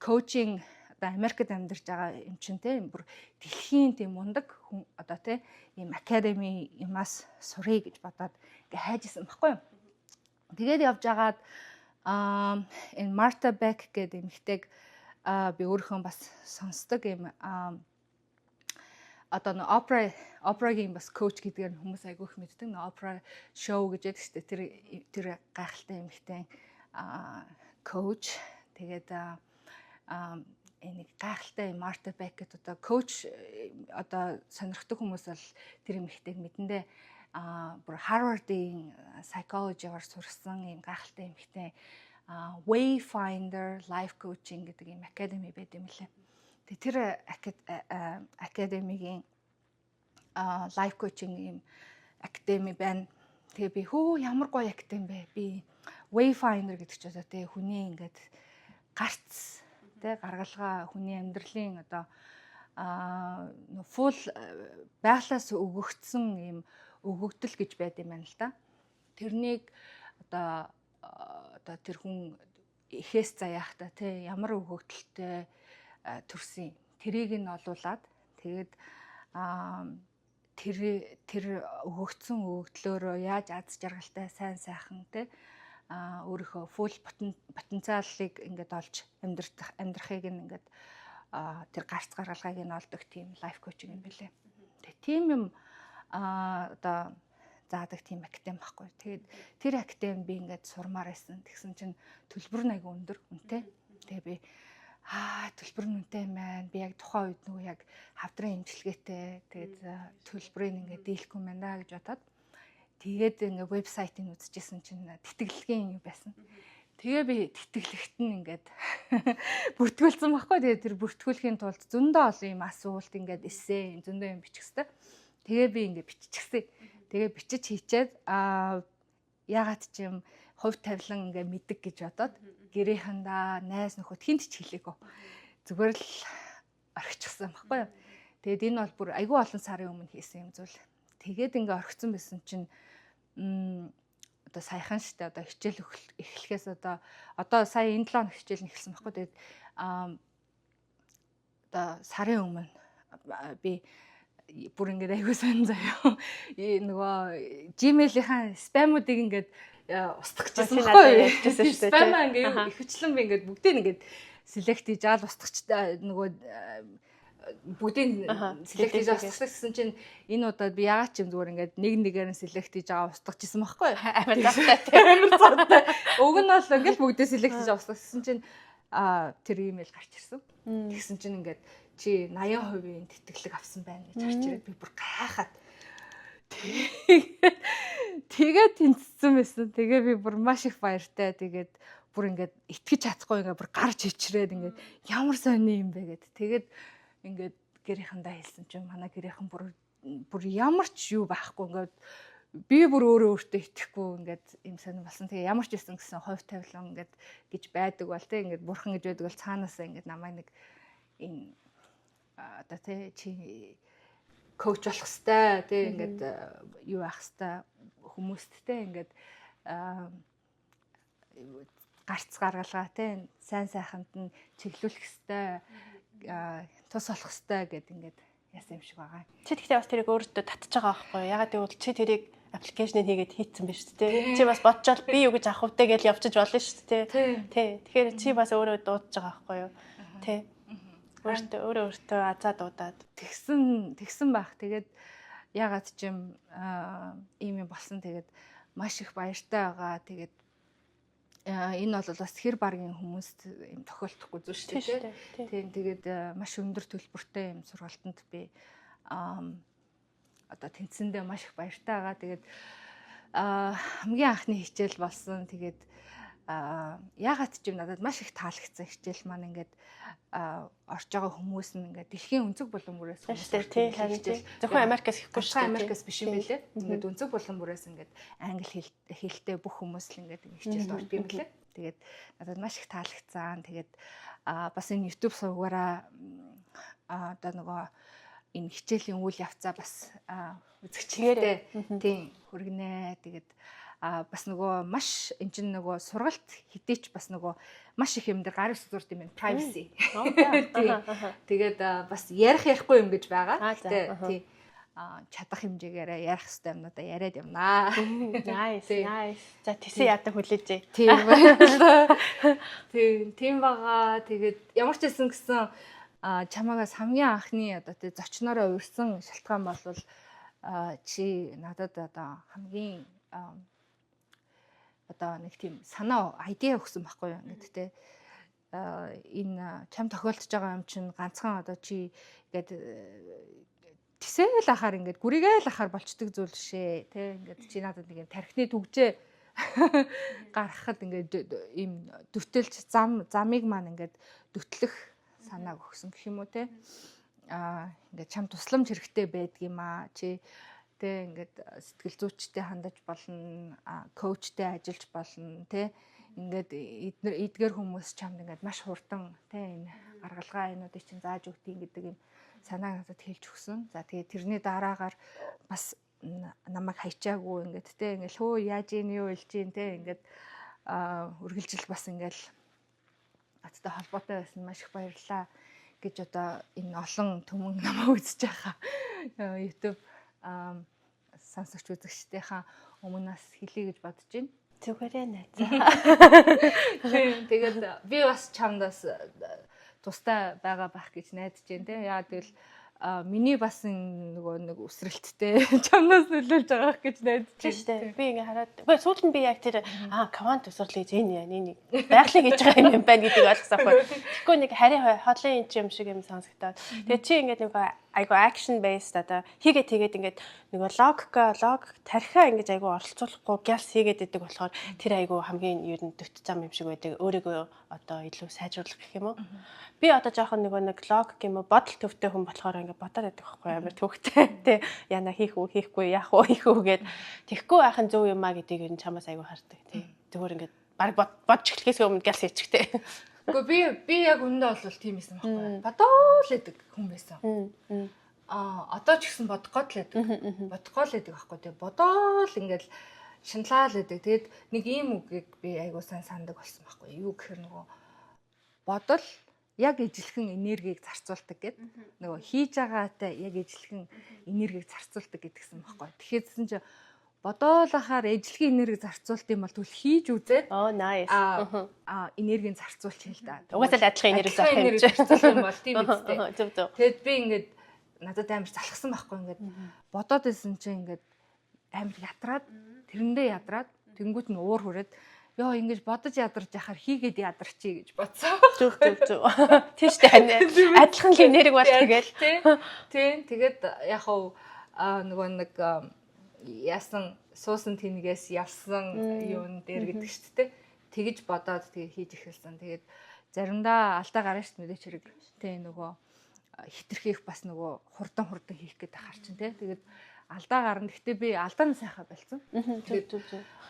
[SPEAKER 1] коучинг одоо Америкт амьдарч байгаа юм чинь тийм бүр дэлхийн тийм мундаг хүн одоо тийм ийм академи юмас сурыг гэж бодоод ингээ хайжсэн баггүй юу. Тэгээд явж агаад энэ Марта Бек гэдэг эмэгтэйг би өөрийнхөө бас сонсдог юм одоо н опрагийн бас коуч гэдгээр хүмүүс айгүйх мэддэг н опра шоу гэж яддаг шүү дээ тэр гайхалтай эмэгтэй коуч тэгээд энэ гайхалтай Марта Бек гэдэг одоо коуч одоо сонирхдаг хүмүүс бол тэр эмэгтэйг мэдэндээ бүр Harvard-ийн psychology-гаар сурсан юм гайхалтай эмэгтэй Wayfinder Life Coaching гэдэг юм академи байт юм лээ. Тэгээ тэр академигийн life coaching юм академи байна. Тэгээ би ямар гоё академи бэ? Би Wayfinder гэдэг ч одоо тэгээ хүний ингээд гарц тэ гаргалгаа хүний амьдралын одоо full байглаас өгөгдсөн юм өгөгдөл гэж байд юм байна л да. Тэрнийг одоо тэр хүн эхээс заяахта тий ямар өгөгдөлтэй төрсөн тэрийг нь олуулад тэгээд тэр өгөгдсөн өгөгдлөөрөө яаж аз жаргалтай сайн сайхан тий өөрийнхөө full потенциалыг ингээд олж амьдрахыг ингээд тэр гарц гаргалгааг нь олдог тийм лайф коучинг юм билээ. Тэгээ тийм юм одоо заадаг тийм академи байхгүй. Тэгээд тэр академи би ингээд сурмаар байсан. Тэгсэн чинь төлбөр нь айгүй өндөр үнэтэй. Тэгээ би төлбөр нь үнэтэй юм байна. Би яг тухайн үед нөгөө яг хавдрын имчилгээтэй тэгээд төлбөрийг ингээд дийлэхгүй юм байна гэж бодоод тэгээд ингээд вебсайтыг үзчихсэн чинь тэтгэлгийн юм байсан. Тэгээ би тэтгэлэгт нь ингээд бүртгүүлсэн баггүй. Тэгээ тэр бүртгүүлэхийн тулд зөндөө олон юм асуулт ингээд эссе зөндөө юм бичих хэвээр. Тэгээ би ингээд биччихсэн. Тэгээ бичиж хийчээд ягаад ч юм хувь тавилан ингээд мэддэг гэж бодоод гэрээхэндаа найз нөхөд хинт ч хэлээгүй. Зүгээр л орхичихсан баггүй. Тэгээд энэ бол бүр айгүй олон сарын өмнө хийсэн юм зүйл. Тэгээд ингээд орхисон байсан чинь одоо саяхан штэ одоо хичээл эхлэхээс одоо сая энэ 7 хоног хичээл эхэлсэн баггүй. Тэгээд одоо сарын өмнө би бүр ингээд айгүй сонь заяа. Нөгөө Gmail-ийн спамуудыг ингээд устгахчихсан баггүй. Спам ингээд ихвчлэн би ингээд бүгдийг ингээд селект хийж аал устгах нөгөө бүгдийг селект хийж устгахсан чинь энэ удаад би яагаад ч юм зүгээр ингээд нэг нэгээр нь селект хийж аваа устгахчихсан байхгүй. Амар цаатай. Уг нь бол ингээд бүгдээ селект хийж устгахсан чинь тэр имэйл гарч ирсэн. Тэгсэн чинь ингээд чи 80% тэтгэлэг авсан байна гэж гарч ирээд би бүр гайхаад тэгээд тэнцсэн байсан. Тэгээ би бүр маш их баяртай. Тэгээд бүр ингээд итгэж чадахгүй ингээд бүр гарч ичрээд ингээд ямар сони юм бэ гэд. Тэгээд ингээд гэрийнхэндээ хэлсэн чинь манай гэрийнхэн бүр ямар ч юу байхгүй ингээд би бүр өөртөө итгэхгүй ингээд юм сонир болсон. Тэгээ ямар ч байсан гэсэн хувь тавилан ингээд гэж байдаг бол тэ ингээд бурхан гэж байдаг бол цаанаасаа ингээд намайг нэг энэ одоо тэ чи коуч болох хэвээр тэ ингээд юу авах хэвээр хүмүүст тэ ингээд гарц гаргалгаа тэ сайн сайханд нь чиглүүлэх хэвээр тус болох хэвээр гэд ингээд яасан юм шиг байгаа.
[SPEAKER 2] Чи тэгтээ бас тэрийг өөртөө татж байгаа байхгүй юу? Ягаад гэвэл чи тэрийг аппликейшнийг хийгээд хийцэн биш үү те. Чи бас бодчоод би юу гэж авах вэ гэж явчих болно шүү дээ те. Тэгэхээр чи бас өөрөө дуудаж байгаа байхгүй юу? Тэ. Өөртөө азаа дуудаад
[SPEAKER 1] тэгсэн байх. Тэгээд ягаад ч юм ийм юм болсон. Тэгээд маш их баяртай байгаа. Тэгээд энэ бол бас хэр баргийн хүмүүст юм тохиолдохгүй зүйл шүү дээ. Тийм тэгээд маш өндөр төлбөртэй юм сургалтанд би одоо тэнцэндээ маш их баяртай байгаа. Тэгээд хамгийн анхны хичээл болсон. Тэгээд ягаад ч юм надад маш их таалагдсан хичээл маань ингээд орж байгаа хүмүүс нь ингээд дэлхийн өнцөг булан бүрээс
[SPEAKER 2] тийм хичээл зөвхөн Америкаас ихгүй шүү дээ.
[SPEAKER 1] Америкаас биш юм билээ. Ингээд өнцөг булан бүрээс ингээд англи хэлтэй бүх хүмүүс л ингээд хичээлд орж юм билээ. Тэгээд надад маш их таалагдсан. Тэгээд бас энэ YouTube сувгаараа одоо нөгөө энэ хичээлийн үйл явцаа бас үзэгчтэй тийм хүргэнэ. Тэгээд бас нөгөө маш энэ чинь нөгөө сургалт хэдийч бас нөгөө маш их юм дээр гар зүрт юм privacy. Тэгээд бас ярихгүй юм гэж байгаа. Тий. Чадах хэмжээгээр ярих хэрэгтэй юмнуудаа яриад явнаа.
[SPEAKER 2] Nice. За тийсээ яадаг хүлээжээ.
[SPEAKER 1] Тийм байна. Тийм байгаа. Тэгээд ямар ч байсан гэсэн чамаагаас хамгийн анхны одоо тий зочноороо урьсан шалтгаан болвол чи надад одоо хамгийн одоо нэг тийм санаа айдиа өгсөн байхгүй юу ингээд те энэ чам тохиолдож байгаа юм чинь ганцхан одоо чи ингээд тэсэл ахаар ингээд гүрийгээл ахаар болчдөг зүйл шээ те ингээд чи надад нэг юм тархины түгжээ гаргахад ингээд ийм дүртэлж замыг маань ингээд дүтлэх санааг өгсөн гэх юм уу те ингээд чам тусламж хэрэгтэй байдаг юм аа чи тэ ингээд сэтгэл зүйчтэй хандаж болно, коучтэй ажиллаж болно, тэ ингээд эдгээр хүмүүс чамд ингээд маш хурдан тэ энэ гаргалгаа энүүдийг чинь зааж өгдөг гэдэг юм санаа надад хэлж өгсөн. За тэгээ тэрний дараагаар бас намайг хайчаагүй ингээд тэ ингээд хөө яаж ийн юу илж ийн тэ ингээд үргэлжил бас ингээд аттай холбоотой байсан маш их баярлалаа гэж одоо энэ олон түмэн намайг үзэж байгаа YouTube сонсогч үзэгчдийнхаа өмнөөс хэлье гэж бодож байна.
[SPEAKER 2] Зүгээрээ найзаа.
[SPEAKER 1] Тэгээд би бас чамдаас тустай байгаа байх гэж найдаж байна те. Яа тэгвэл миний бас нөгөө нэг үсрэлттэй чамнаас нөлөөлж байгаа гэж найдаж
[SPEAKER 2] байна. Би ингээ хараад сүүлд нь би яг тэр квант өсрлийж энэ байгалийн хийж байгаа юм байна гэдгийг ойлгосон байхгүй. Тэгэхгүй нэг харин хоолын юм шиг юм сонсогдоод. Тэгээ чи ингээ нөгөө айгу action based одоо тэгээд ингээд нөгөө лог тархиа ингэж айгу оролцуулахгүй гялс хийгээд идэг болохоор тэр айгу хамгийн ер нь дөт зам юм шиг байдаг. Өөрийгөө одоо илүү сайжруулах гэх юм уу? Би одоо жоохон нэг лог юм уу бодол төвтэй хүн болохоор ингээд бодоод байдаг байхгүй амар төвхтэй тий. Яна хийхгүй яах уу гэд тэгхгүй байхын зөв юм а гэдгийг ер нь чамаас айгу хардаг тий. Зүгээр ингээд баг бодж эхлэхээс өмнө гялс хийчихтэй.
[SPEAKER 1] Гэхдээ би яг өндөө бол тийм байсан байхгүй. Бодоол гэдэг хүн байсан. Одоо ч гэсэн бодох гол байдаг. Бодох гол байдаг байхгүй. Тэгээ бодоол ингээл шинлаал байдаг. Тэгээд нэг ийм үгийг би айгуу сайн сандаг болсон байхгүй. Юу гэхээр нөгөө бодол яг ижилхэн энергийг зарцуулдаг гэд. Нөгөө хийж байгаатай яг ижилхэн энергийг зарцуулдаг гэдгсэн байхгүй. Тэгэхээр чинь бодоолахаар эзлэгийн энерги зарцуулт юм бол тэгвэл хийж үзээд
[SPEAKER 2] nice
[SPEAKER 1] энергийн зарцуулчих л да.
[SPEAKER 2] Угаасаа л адилхан энерги
[SPEAKER 1] зарцуулах юм бол тийм үстэй.
[SPEAKER 2] Зөв.
[SPEAKER 1] Тэгэд би ингээд надад амар залхсан байхгүй ингээд бодоод исэн чинь ингээд амар ядраад тэрэндээ ядраад тэнгуут нь уур хүрээд ёо ингэж бодож ядарч яхаар хийгээд ядарчий гэж бодсон.
[SPEAKER 2] Зөв. Тийм шүү дээ. Адилхан л энерги бол тэгэл.
[SPEAKER 1] Тийм. Тэгээд яг нөгөө нэг яасан суусан тэнэгээс явсан юун дээр гэдэг шүү дээ. Тэгэж бодоод тэгээ хийж эхэлсэн. Тэгээд заримдаа алдаа гарна шүү дээ мэдээч хэрэг. Тэ нөгөө хитрхийх бас нөгөө хурдан хийх гэдэг ахаар чинь тэ. Тэгээд алдаа гарна. Гэхдээ би алдааны сайхаа болсон.
[SPEAKER 2] Зөв.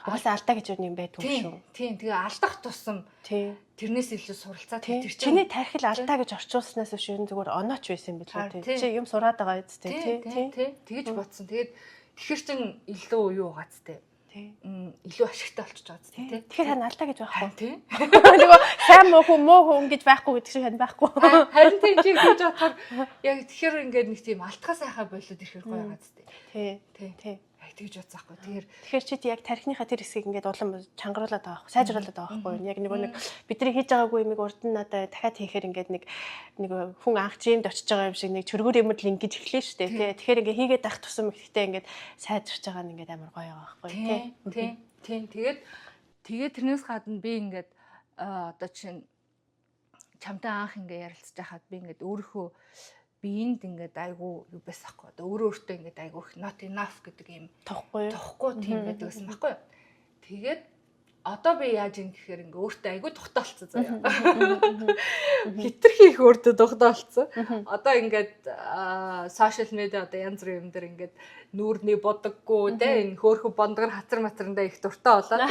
[SPEAKER 2] Угаасаа алдаа гэж юм байдгүй шүү.
[SPEAKER 1] Тийм. Тэгээ алдах тусам тэрнээс илүү суралцаад
[SPEAKER 2] тэр чиний тархил алдаа гэж орчуулснаас биш юм зүгээр онооч байсан юм билүү тэ. Чи юм сураад байгаа үстэй
[SPEAKER 1] тий. Тэгэж бодсон. Тэгээд тэгэхэр чин илүү юу гаацтэй. Илүү ашигтай болчихж байгаа зү тий.
[SPEAKER 2] Тэгэхээр хань алдаа гэж байхгүй.
[SPEAKER 1] Тий.
[SPEAKER 2] Нөгөө сайн муу хүн гэж байхгүй гэдэг шиг хань байхгүй.
[SPEAKER 1] Харин тийм чи гэж бодохоор яг тэгэхээр ингээд нэг тийм алтхаа сайхаа болоод ирэхээр гоё гаацтэй. Тий. Тэгж бодсаахгүй.
[SPEAKER 2] Тэгэхээр чи яг тархиныхаа тэр хэсгийг ингээд улам чангаруулад байгаа байхгүй, сайжруулад байгаа байхгүй. Яг нэг бидний хийж байгаагүй юмыг урд нь одоо дахиад хийхээр ингээд нэг хүн анх жимд очиж байгаа юм шиг нэг чөргөр юмд л ингэж эхлэв шүү дээ, тий. Тэгэхээр ингээд хийгээд авах тусам ихтэй ингээд сайжирч байгаа нь ингээд амар гоё байгаа байхгүй,
[SPEAKER 1] тий. Тэгээд тэрнээс гадна би ингээд одоо чинь чамтай анх ингээд ярилцж байхад би ингээд өөрийнхөө биэнд ингээд айгу юу байсан байхгүй. Одоо өөртөө ингээд айгу not enough гэдэг юм тохгүй тийм байдаг гэсэн байхгүй. Тэгээд одоо би яаж юм гэхээр ингээд өөртөө айгу тухтаалцсан заяа. Хитрхи их өөртөө тухтаалцсан. Одоо ингээд сошиал медиа одоо янз бүрийн юм дээр ингээд нүүрний бодоггүй те энэ хөөхө бондгор хацар матрандаа их дуртай болоод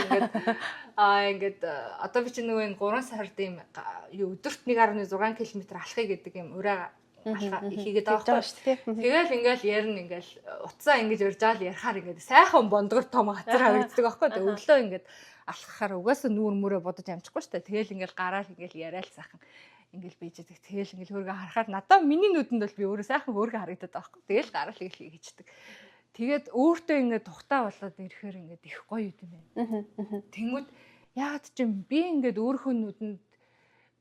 [SPEAKER 1] ингээд одоо би чинь нөгөө энэ 3 сард юм өдөрт 1.6 км алхахыг гэдэг юм ураа хийгээд байгаа шүү дээ. Тэгэл ингээл ярина ингээл утсаа ингэж урьж аал ярихаар ингээд сайхан бондгор том хацар харагддаг байхгүй. Тэг өглөө ингээд алхахаар угаасаа нүүр мөрөө бодож амжихгүй шүү дээ. Тэгэл ингээл гараал ингээл яриад сайхан ингээл бийждэг. Тэгэл ингээл хөргө харахаар надаа миний нүдэнд бол би өөрөө сайхан хөргө харагдаад байгаа байхгүй. Тэгэл гараал ингээл хийчихдэг. Тэгээд өөртөө ингээд тухтаа болоод ирэхээр ингээд их гоё юм байна. Тэнгүүд яагаад ч юм би ингээд өөрийнхөө нүдэнд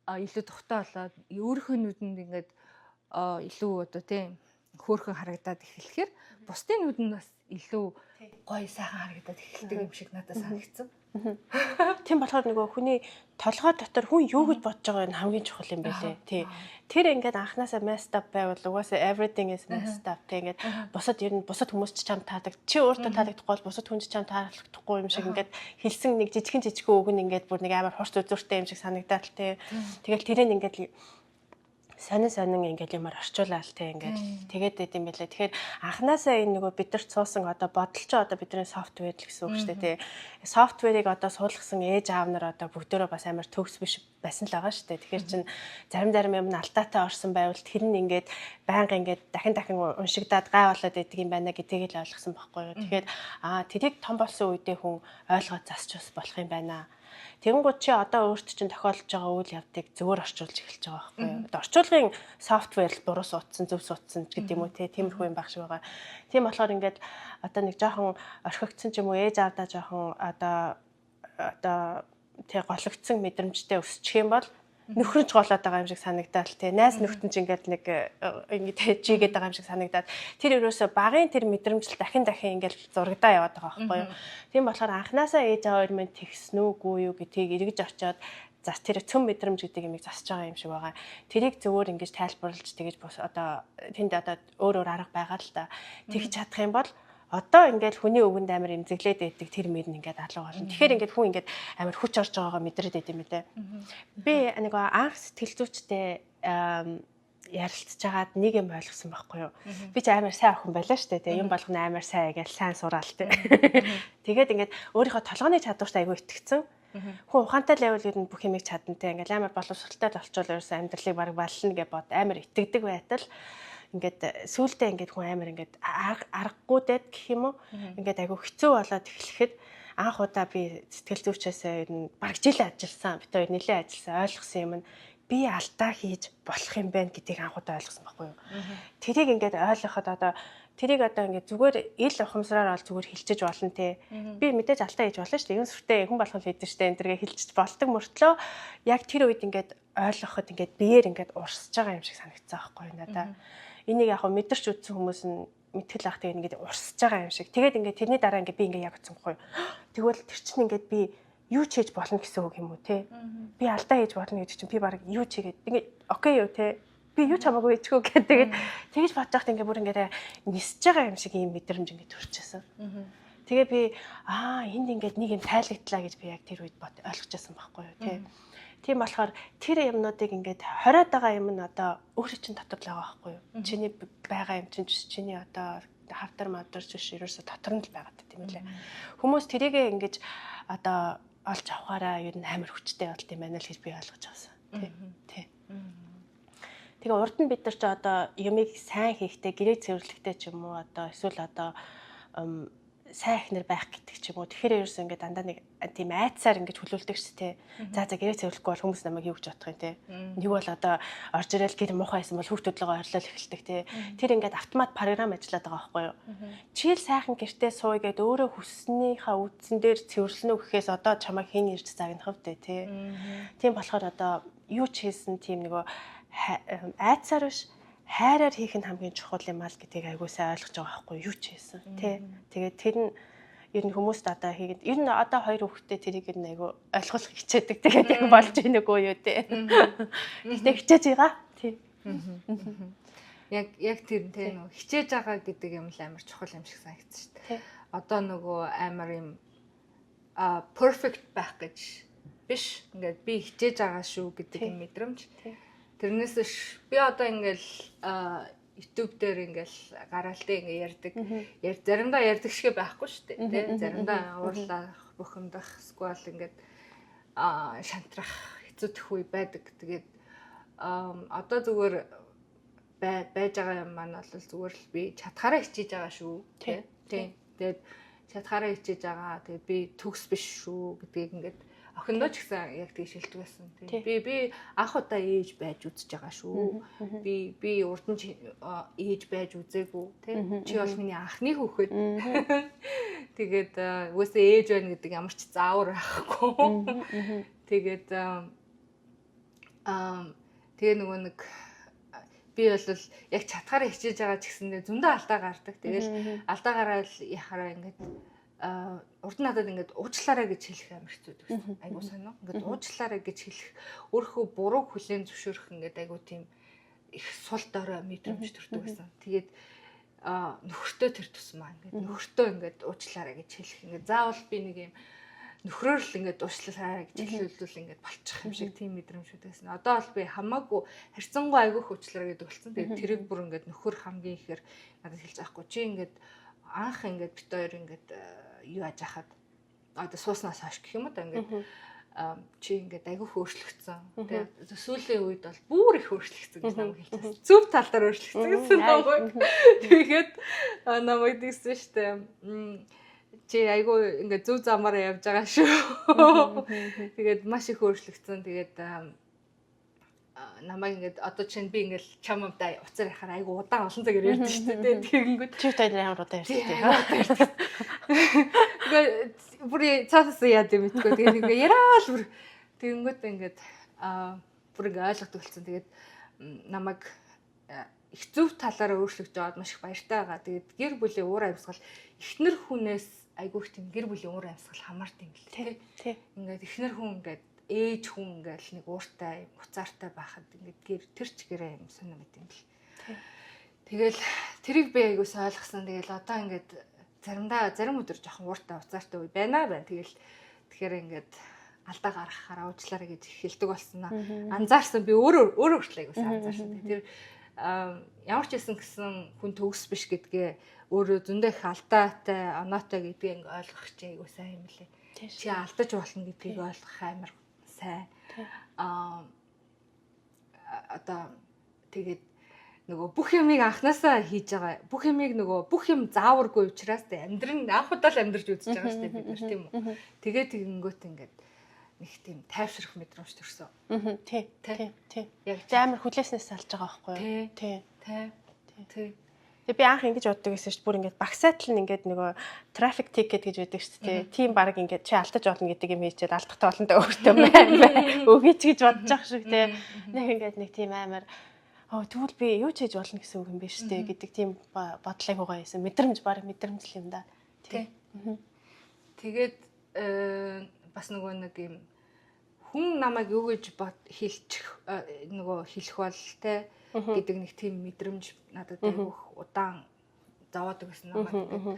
[SPEAKER 1] илүү тухтаа болоод өөрийнхөө нүдэнд ингээд илүү одоо тийм хөөрхөн харагдаад эхлэхээр бусдын нүдэнд бас илүү гоё сайхан харагдаад эхэлдэг юм шиг надад санагдсан.
[SPEAKER 2] Тийм болохоор нөгөө хүний толгой дотор хүн юу гэж бодож байгаа нь хамгийн чухал юм байлээ. Тий. Тэр ингээд анханасаа messed up байвал угаасаа everything is messed up. Тэгээд бусад хүмүүс ч чам таадаг. Чи өөртөө таадагдахгүй бол бусад хүн ч чам таалагдахгүй юм шиг ингээд хэлсэн нэг жижигхэн үг нь ингээд бүр нэг амар хурц үзүүртэй юм шиг санагдаад л тий. Тэгэл тэрэн ингээд сонин ингээд юмар орчуулаад те ингээд тэгээд байт юм байлаа. Тэгэхээр анханасаа энэ нөгөө бидэрт суусан одоо бодолч одоо бидний софтвер л гэсэн үг шүү дээ. Софтверийг одоо суулгасан ээж аав нар одоо бүгдөө бас амар төгс биш байсан л байгаа шүү дээ. Тэгэхээр чин зарим юм алдаатай орсон байвал тэр нь ингээд байнга ингээд дахин уншигдаад гай болоод байдаг юм байна гэдгийг л ойлгосон байхгүй юу. Тэгэхээр тэрийг том болсон үедээ хүн ойлгоод засч бас болох юм байна. Тэгэнгүүт чи одоо өөрт чинь тохиолдож байгаа үйл явдыг зөвөр орчуулж эхэлж байгаа байхгүй юу? Орчуулгын софтвер л буруу суудсан, зөв суудсан гэдэг юм уу те, тиймэрхүү юм байх шиг байгаа. Тийм болохоор ингээд одоо нэг жоохон орхигдсон ч юм уу ээж аавдаа жоохон одоо тэг гологдсон мэдрэмжтэй өсчих юм бол нөхөрч голоод байгаа юм шиг санагдаад те найз нөхдөнд ч ингээд нэг ингээд жигээд байгаа юм шиг санагдаад тэр өрөөсө багын тэр мэдрэмжл дахин ингээд зурагдаа яваад байгаа байхгүй юу. Тийм болохоор анханасаа ээж аав минь тэгсэн үгүй юу гэдгийг эргэж очиод тэр цөм мэдрэмж гэдэг юмыг засаж байгаа юм шиг байгаа. Тэрийг зөвөр ингэж тайлбарлаж тэгэж бос одоо тэнд одоо өөр арга байгаа л да. Тэгж чадах юм бол одоо ингээд хүний өвгөнд амар эмзэглээд байдаг тэр мөр нь ингээд алга болно. Тэгэхээр ингээд хүн ингээд амар хүч орж байгаагаа мэдрээд байт юм лээ. Би нэг анх сэтгэл зүйчтэй ярилцж байгаад нэг юм ойлгосон байхгүй юу. Би ч амар сайн охин байлаа шүү дээ. Юм болгоно амар сайн гэж сайн сураал тэ. Тэгээд ингээд өөрийнхөө толгойн чадвартай айгүй итгэцэн. Хүн ухаантай левелүүд нь бүх юмыг чадантай. Ингээд амар боловсралтай болчвол ерөөсөө амьдралыг баг баллна гэж бод амар итгэдэг байтал ингээд сүултээ ингээд хүн амар ингээд аргагүй дээд гэх юм уу. Ингээд айгүй хэцүү болоод эхлэхэд анх удаа би сэтгэл зүйчээс ер нь баг жил ажилласан. Бид хоёр нэлээд ажилласан ойлгосон юм нь би алдаа хийж болох юм байна гэдгийг анх удаа ойлгосон байхгүй юу. Тэрийг ингээд ойлгоход одоо тэрийг одоо ингээд зүгээр ил ухамсараар ол зүгээр хилчиж болно те. Би мэдээж алдаа хийж болно шүү дээ. Юм сүртэй хүн болох хийдэж штэ энэ төргээ хилчиж болдог мөртлөө яг тэр үед ингээд ойлгоход ингээд биеэр ингээд урсж байгаа юм шиг санагдсан байхгүй юу надаа. Энийг яг мэдэрч үзсэн хүмүүс нь мэтгэл ах тэгээд ингээд урсж байгаа юм шиг. Тэгээд ингээд тэрний дараа ингээд би ингээд яг утсангүй. Тэгвэл тэр чинь ингээд би юу ч хийж болно гэсэн үг юм уу те. Би алдаа хийж болно гэдэг чинь би баг юу ч хийгээд ингээд окей юу те. Би юу ч хамаагүй хийчихгүй гэдэг. Тэгэж бодож байхад ингээд бүр ингээд нисэж байгаа юм шиг ийм мэдрэмж ингээд төрчихсөн. Тэгээ би энд ингээд нэг юм тайлагдлаа гэж би яг тэр үед ойлгочихсон байхгүй юу те. Тийм болохоор тэр юмнуудыг ингээд хориод байгаа юм нь одоо өөрөө чинь дотор л байгаа байхгүй юу. Чиний байгаа юм чинь чиний одоо хавтар мадэрч ерөөсө дотор нь л байгаа тийм үлээ. Хүмүүс тэрийгээ ингээд одоо олж авахаараа ер нь амар хүчтэй болт юм байна л гэж би ойлгож байгасан. Тий. Тэгээ урд нь бид нар ч одоо юмыг сайн хийхдээ гэрээ цэвэрлэхдээ ч юм уу одоо эсвэл одоо сайн ихнэр байх гэдэг ч юм уу. Тэгэхээр ерөөсөө ингээд дандаа нэг тийм айцсаар ингээд хүлүүлдэг шүү дээ. За гэрээ цэвэрлэхгүй бол хүмүүс намайг юу гэж бодох юм те. Нэг бол одоо орж ирэл гэр муухай байсан бол хүүхдүүдтэйгээ ойрлол эхэлдэг те. Тэр ингээд автомат програм ажиллаад байгаа байхгүй юу. Чийл сайхан гэртээ сууй гэд өөрөө хүснийхаа үдсэн дээр цэвэрлэнэ гэхээс одоо чамайг хэн ирж загнах вэ те. Тийм болохоор одоо юу ч хийсэн тийм нөгөө айцсаар биш хайраар хийх нь хамгийн чухал юм аа л гэдгийг айгуу сайн ойлгож байгаа байхгүй юу ч хийсэн тий. Тэгээд тэр нь ер нь хүмүүст одоо хийгээд ер нь одоо хоёр хүүхэдтэй тэрийг ер нь айгуу ойлгох хичээдэг. Тэгээд яг болж ийн үгүй юу тий. Гэтэ хичээж байгаа тий.
[SPEAKER 1] Яг тэр тий нөгөө хичээж байгаа гэдэг юм л амар чухал юм шиг санагдсан шүү дээ. Одоо нөгөө амар юм perfect байх гэж биш. Ингээд би хичээж байгаа шүү гэдэг юм мэдрэмж. Тэрнээс би одоо ингээл YouTube дээр ингээл гараалтай ингээ ярьдаг. Заримдаа ярьдаг шиг байхгүй шүү дээ. Тэ заримдаа уурлах, бухимдах, сквал ингээд шантрах хэцүүдэх үе байдаг. Тэгээд одоо зүгээр байж байгаа юм маань бол зүгээр л би чадхаараа хичээж байгаа шүү. Тэ. Тэгээд чадхаараа хичээж байгаа. Тэгээд би төгс биш шүү гэдгийг ингээд охиндоо ч гэсэн яг тийш хэлдэг байсан. Би анх удаа ээж байж үзэж байгаа шүү. Би урд нь ээж байж үзээгүй. Чи бол миний анхны хүүхэд. Тэгээд үгүйсээ ээж байна гэдэг ямар ч заавар байхгүй. Тэгээд тэгээ нөгөө нэг би бол яг чадхаараа хичээж байгаа ч гэсэндээ зөндөө алдаа гардаг. Тэгэл алдаа гараад яхаараа ингээд урд нь надад ингээд уучлаарай гэж хэлэх амар хэцүү байсан. Айгуу сонио. Ингээд уучлаарай гэж хэлэх өөрхөө буруу хүлээн зөвшөөрөх ингээд айгуу тийм их сул дорой мэдрэмж төрдөг байсан. Тэгээд нөхөртөө тэр тусмаа ингээд нөхөртөө ингээд уучлаарай гэж хэлэх. Ингээд заавал би нэг юм нөхрөөр л ингээд уучлаарай гэж хэлүүлвэл ингээд болчих юм шиг тийм мэдрэмж байсан. Одоо бол би хамаагүй харьцангуй айгуу уучлаарай гэдэг болсон. Тэгээд тэрийг бүр ингээд нөхөр хамгийн ихээр надад хэлж байхгүй. Чи ингээд анх ингээд бит хоёр ингээд юу яаж хахад одоо сууснаас хойш гэх юм уу да ингээд чи ингээд айгүй хөөрчлөгдсөн. Тэгээ сүүлийн үед бол бүр их хөөрчлөгдсөн гэж намайг хэлчихсэн. Зөв талдаар хөөрчлөгдсөн гэсэн намайг. Тэгээд намайг дийсэн штэ. Чи айгүй ингээд зөв замаараа явж байгаа шүү. Тэгээд маш их хөөрчлөгдсөн. Тэгээд намайг ингээд одоо чинь би ингээд чамтай уцаар яхаар айгу удаан олон цагаар ярьдаг шүү дээ. Тэгэнгүүт
[SPEAKER 2] чи тань амар удаа ярьдаг.
[SPEAKER 1] Тэгээд бүр цаасаас яа гэм мэдгүй. Тэгээд ингээд яриад бүр тэгэнгүүт ингээд бүр ингээд ойлгохдаг болсон. Тэгээд намайг их зөв талаараа өөрчлөгдөж аваад маш их баяртай байгаа. Тэгээд гэр бүлийн уур амьсгал эхнэр хүнээс айгу их тийм гэр бүлийн уур амьсгал хамаард юм л тий. Ингээд эхнэр хүн ингээд ээж хүн ингээл нэг ууртай уцаартай байхад ингээд тэр ч гэрээ юм сонир мэт юм бэл. Тэгэл тэрийг би айгуус ойлгосон. Тэгэл одоо ингээд зарим өдөр жоохон ууртай уцаартай үе байна. Тэгэхээр ингээд алдаа гаргахаараа уучлаарай гэж хэлдэг болсон наа. Анзаарсан би өөрөө хүртэл айгуус анзаарсан. Тэр ямар ч гэсэн хүн төгс биш гэдгээ өөрөө зөндөө их алдаатай, оноотой гэдгийг ингээ ойлгох чи айгуус сайн юм лээ. Чи алдаж болно гэдгийг ойлгох амар сайн. Одоо тэгээд нөгөө бүх юмыг анханасаа хийж байгаа. Бүх юм зааваргүй учраас амьдрын анх удаа л амьдарч үзэж байгаа шүү дээ бид нар тийм үү. Тэгээд тэгэнгүүт ингээд нэг тийм тайвшрах мэдрэмж төрсөн.
[SPEAKER 2] Тий. Яг амар хүлээснээс салж байгаа байхгүй юу? Тий. Тэгээ би анх ингэж боддог гэсэн чинь бүр ингээд багсаатал нь ингээд нөгөө трафик тикет гэж байдаг шүү дээ. Тийм баг ингээд чи алдаж болно гэдэг юм хийчихэд алдахтай болонтой өөртөө байна. Өгөөч гэж бодож байгаа шүү дээ. Нэг ингээд нэг тийм амар тэгвэл би юу ч хийж болно гэсэн үг юм биш үү гэдэг тийм бодлыг угаа байсан. Мэдрэмж л юм да.
[SPEAKER 1] Тий. Тэгээд бас нөгөө нэг юм хүн намайг юу гэж хэлэх бол те гэдэг нэг тийм мэдрэмж надад айгүйх удаан зовоодаг гэсэн намайг.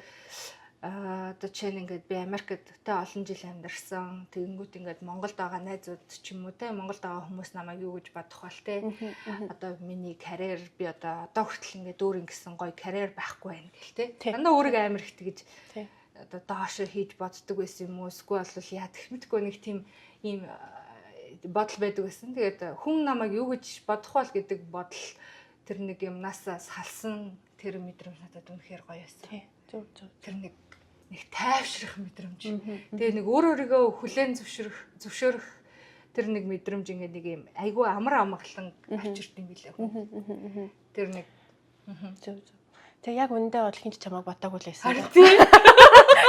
[SPEAKER 1] Одоо чинь ингээд би Америкт те олон жил амьдарсан. Тэгэнгүүт ингээд Монголд байгаа найзууд ч юм уу те Монголд байгаа хүмүүс намайг юу гэж бодох бол те одоо миний карьер би одоо хүртэл ингээд өөр ингэсэн гоё карьер байхгүй байна гэл те. Дандаа өөрийгөө амар их тэгж одоо доош хийж боддог байсан юм уу? Эсвэл бол яа гэх мэдгүй нэг тийм ийм бодол байдаг гэсэн. Тэгээд хүн намайг юу гэж бодох бол гэдэг бодол тэр нэг юмнаас салсан тэр мэдрэмж надад үнэхээр гоё байсан.
[SPEAKER 2] Зөв.
[SPEAKER 1] Тэр нэг тайвшрах мэдрэмж. Тэгээ нэг өөрийгөө хүлээн зөвшөөрөх тэр нэг мэдрэмж ингээд нэг юм айгүй амар амгалан авчирт юм билээ. Тэр нэг
[SPEAKER 2] зөв. Тэг яг үндэ бол хинч чамайг бодоогүй л байсан.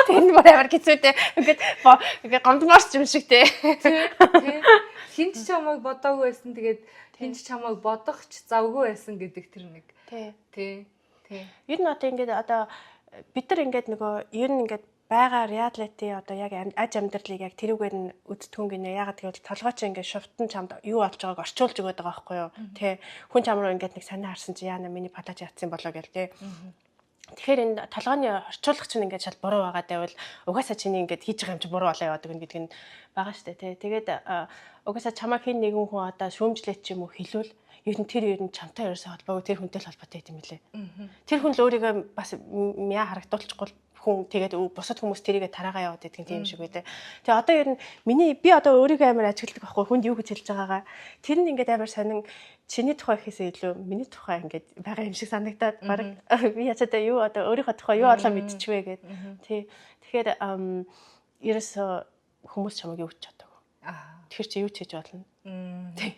[SPEAKER 2] Тэнд бүр амар хэцүүтэй. Ингээд гомдморч юм шиг те.
[SPEAKER 1] Хинч чамайг бодоогүй байсан. Тэгээд хинч чамайг бодох ч завгүй байсан гэдэг тэр нэг. Тий.
[SPEAKER 2] Ер нь одоо ингээд бид нар ингээд нөгөө ер нь ингээд байгаа reality одоо яг аж амьдралыг яг тэрүүгээр нь үздэггүй гинэ. Ягаад гэвэл толгой чи ингээд шувтан чамд юу болж байгааг орчуулж өгöd байгаа байхгүй юу? Тэ хүн чам руу ингээд нэг санаа харсан чи яана миний палаж яатсан болоо гэл тэ. Тэгэхээр энэ толгойн орчуулах чинь ингээд шал буруу байгаа дайвал угаасаа чиний ингээд хийж байгаа юм чи буруу болоо яваад гэдэг нь байгаа штэ тэ. Тэгээд угаасаа чамаа хин нэгэн хүн одоо шүүмжлээд ч юм уу хэлвэл ер нь чамтай ерөөсөө холбоогүй тэр хүнтэй л холбоотой юм лээ. Тэр хүн л өөрийгөө бас мяа харагдуулчихгүй хүн тэгээд бусад хүмүүс тэрийгэ тараагаа яваад байдаг тийм шиг байдаг. Тэгээ одоо ер нь би одоо өөрийгөө амар ажигладаг байхгүй хүнд юу гэж хэлж байгаагаа тэр нь ингээд амар сонин чиний тухай гэхээсээ илүү миний тухай ингээд байгаа юм шиг санагдаад баг би яцаа юу одоо өөрийнхөө тухай юу олоо мэдчихвэ гэд. Тий. Тэгэхээр ерөөсөө хүмүүс чамайг юу гэж боддог. Тэгэхээр чи юу ч хийж болно. Тий.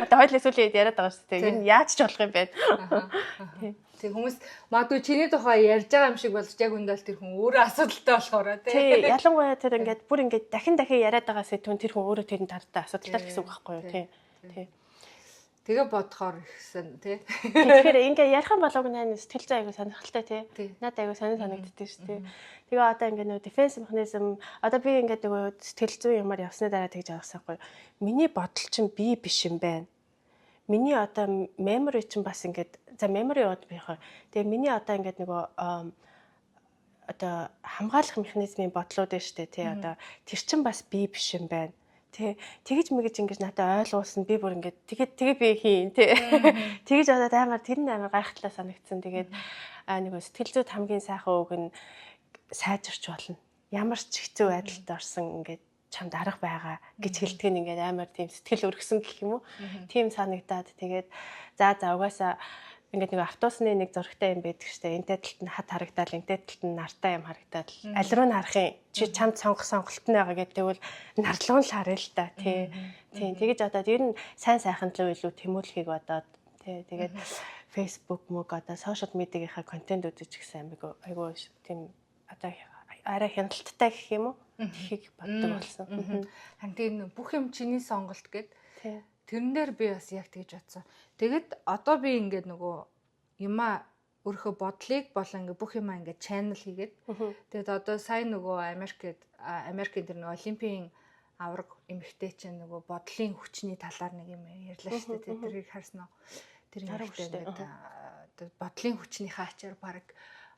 [SPEAKER 2] Одоо хоёул эсвэл яриад байгаа шүү дээ. Юу яаж ч болох юм бэ.
[SPEAKER 1] Тэг хүмүүс магадгүй чиний тухай ярьж байгаа юм шиг болж яг үндэл тэр хүн өөрөө асуудалтай болохоор тий.
[SPEAKER 2] Ялангуяа тэр ингээд бүр ингээд дахин яриад байгаа сэдвүүн тэр хүн өөрөө тэрний тартай асуудалтай гэсэн үг байхгүй юу тий.
[SPEAKER 1] Тэгээ бодохоор ихсэн тий.
[SPEAKER 2] Тэгэхээр ингээ ярих юм болов наа сэтгэл зүй аягүй сонирхолтой тий. Надад аягүй санагддаг шүү дээ. Тэгээ одоо ингээ нөгөө defense mechanism одоо би ингээ нөгөө сэтгэл зүй юмар явсны дараа тэгж авахсахгүй. Миний бодол чинь би биш юм байна. Миний одоо memory чинь бас ингээд за memory яваад байх. Тэгээ миний одоо ингээд нөгөө одоо хамгаалах механизмын бодлууд байна шүү дээ тий. Одоо тэр чинь бас би биш юм байна. Тэгэж мэгэж ингэж надад ойлгуулсан би бүр ингээд тэгээ би хийн тий. Тэгэж одоо амар тэр нь амар гайхалтай санагдсан. Тэгээд нэг сэтгэл зүйд хамгийн сайхан үг нь сайжирч болно. Ямар ч хэцүү байдалд орсон ингээд чамд арга байгаа гэж хэлдэг нь ингээд амар тийм сэтгэл өргөсөн гэх юм уу. Тийм санагдаад тэгээд за угаасаа ингээд нэг автобусны нэг зурагтай юм байдаг штэ. Энтэй талд нь хат харагдаад, энтэй талд нь нартай юм харагдаад аль руу нь харах юм? Чи чамд сонголт нь байгаа гэдэг тэгвэл нарлуу л харъя л та тий. Тэгэж одоо ер нь сайн сайхан л илүү тэмүүлэхийг бодоод тий. Тэгээд Facebook мөг одоо сошиал медиагийнхаа контент үзэж гисэн айгуу тийм одоо арай хяналттай гэх юм уу? Тхийг боддог болсон.
[SPEAKER 1] Харин тийм бүх юм чиний сонголт гэд тэрэн дээр би бас яг тэгж бодсон. Тэгэд одоо би ингээд нөгөө юмаа өөрийнхөө бодлыг болон ингээд бүх юмаа ингээд channel хийгээд тэгэд одоо сайн нөгөө Америкийн тэр нөгөө олимпийн авраг эмэгтэй чинь нөгөө бодлын хүчний талаар нэг юм ярьлаа шүү дээ. Тэрийг харсан уу? Тэр эмэгтэй ингээд бодлын хүчнийхээ ачаар баг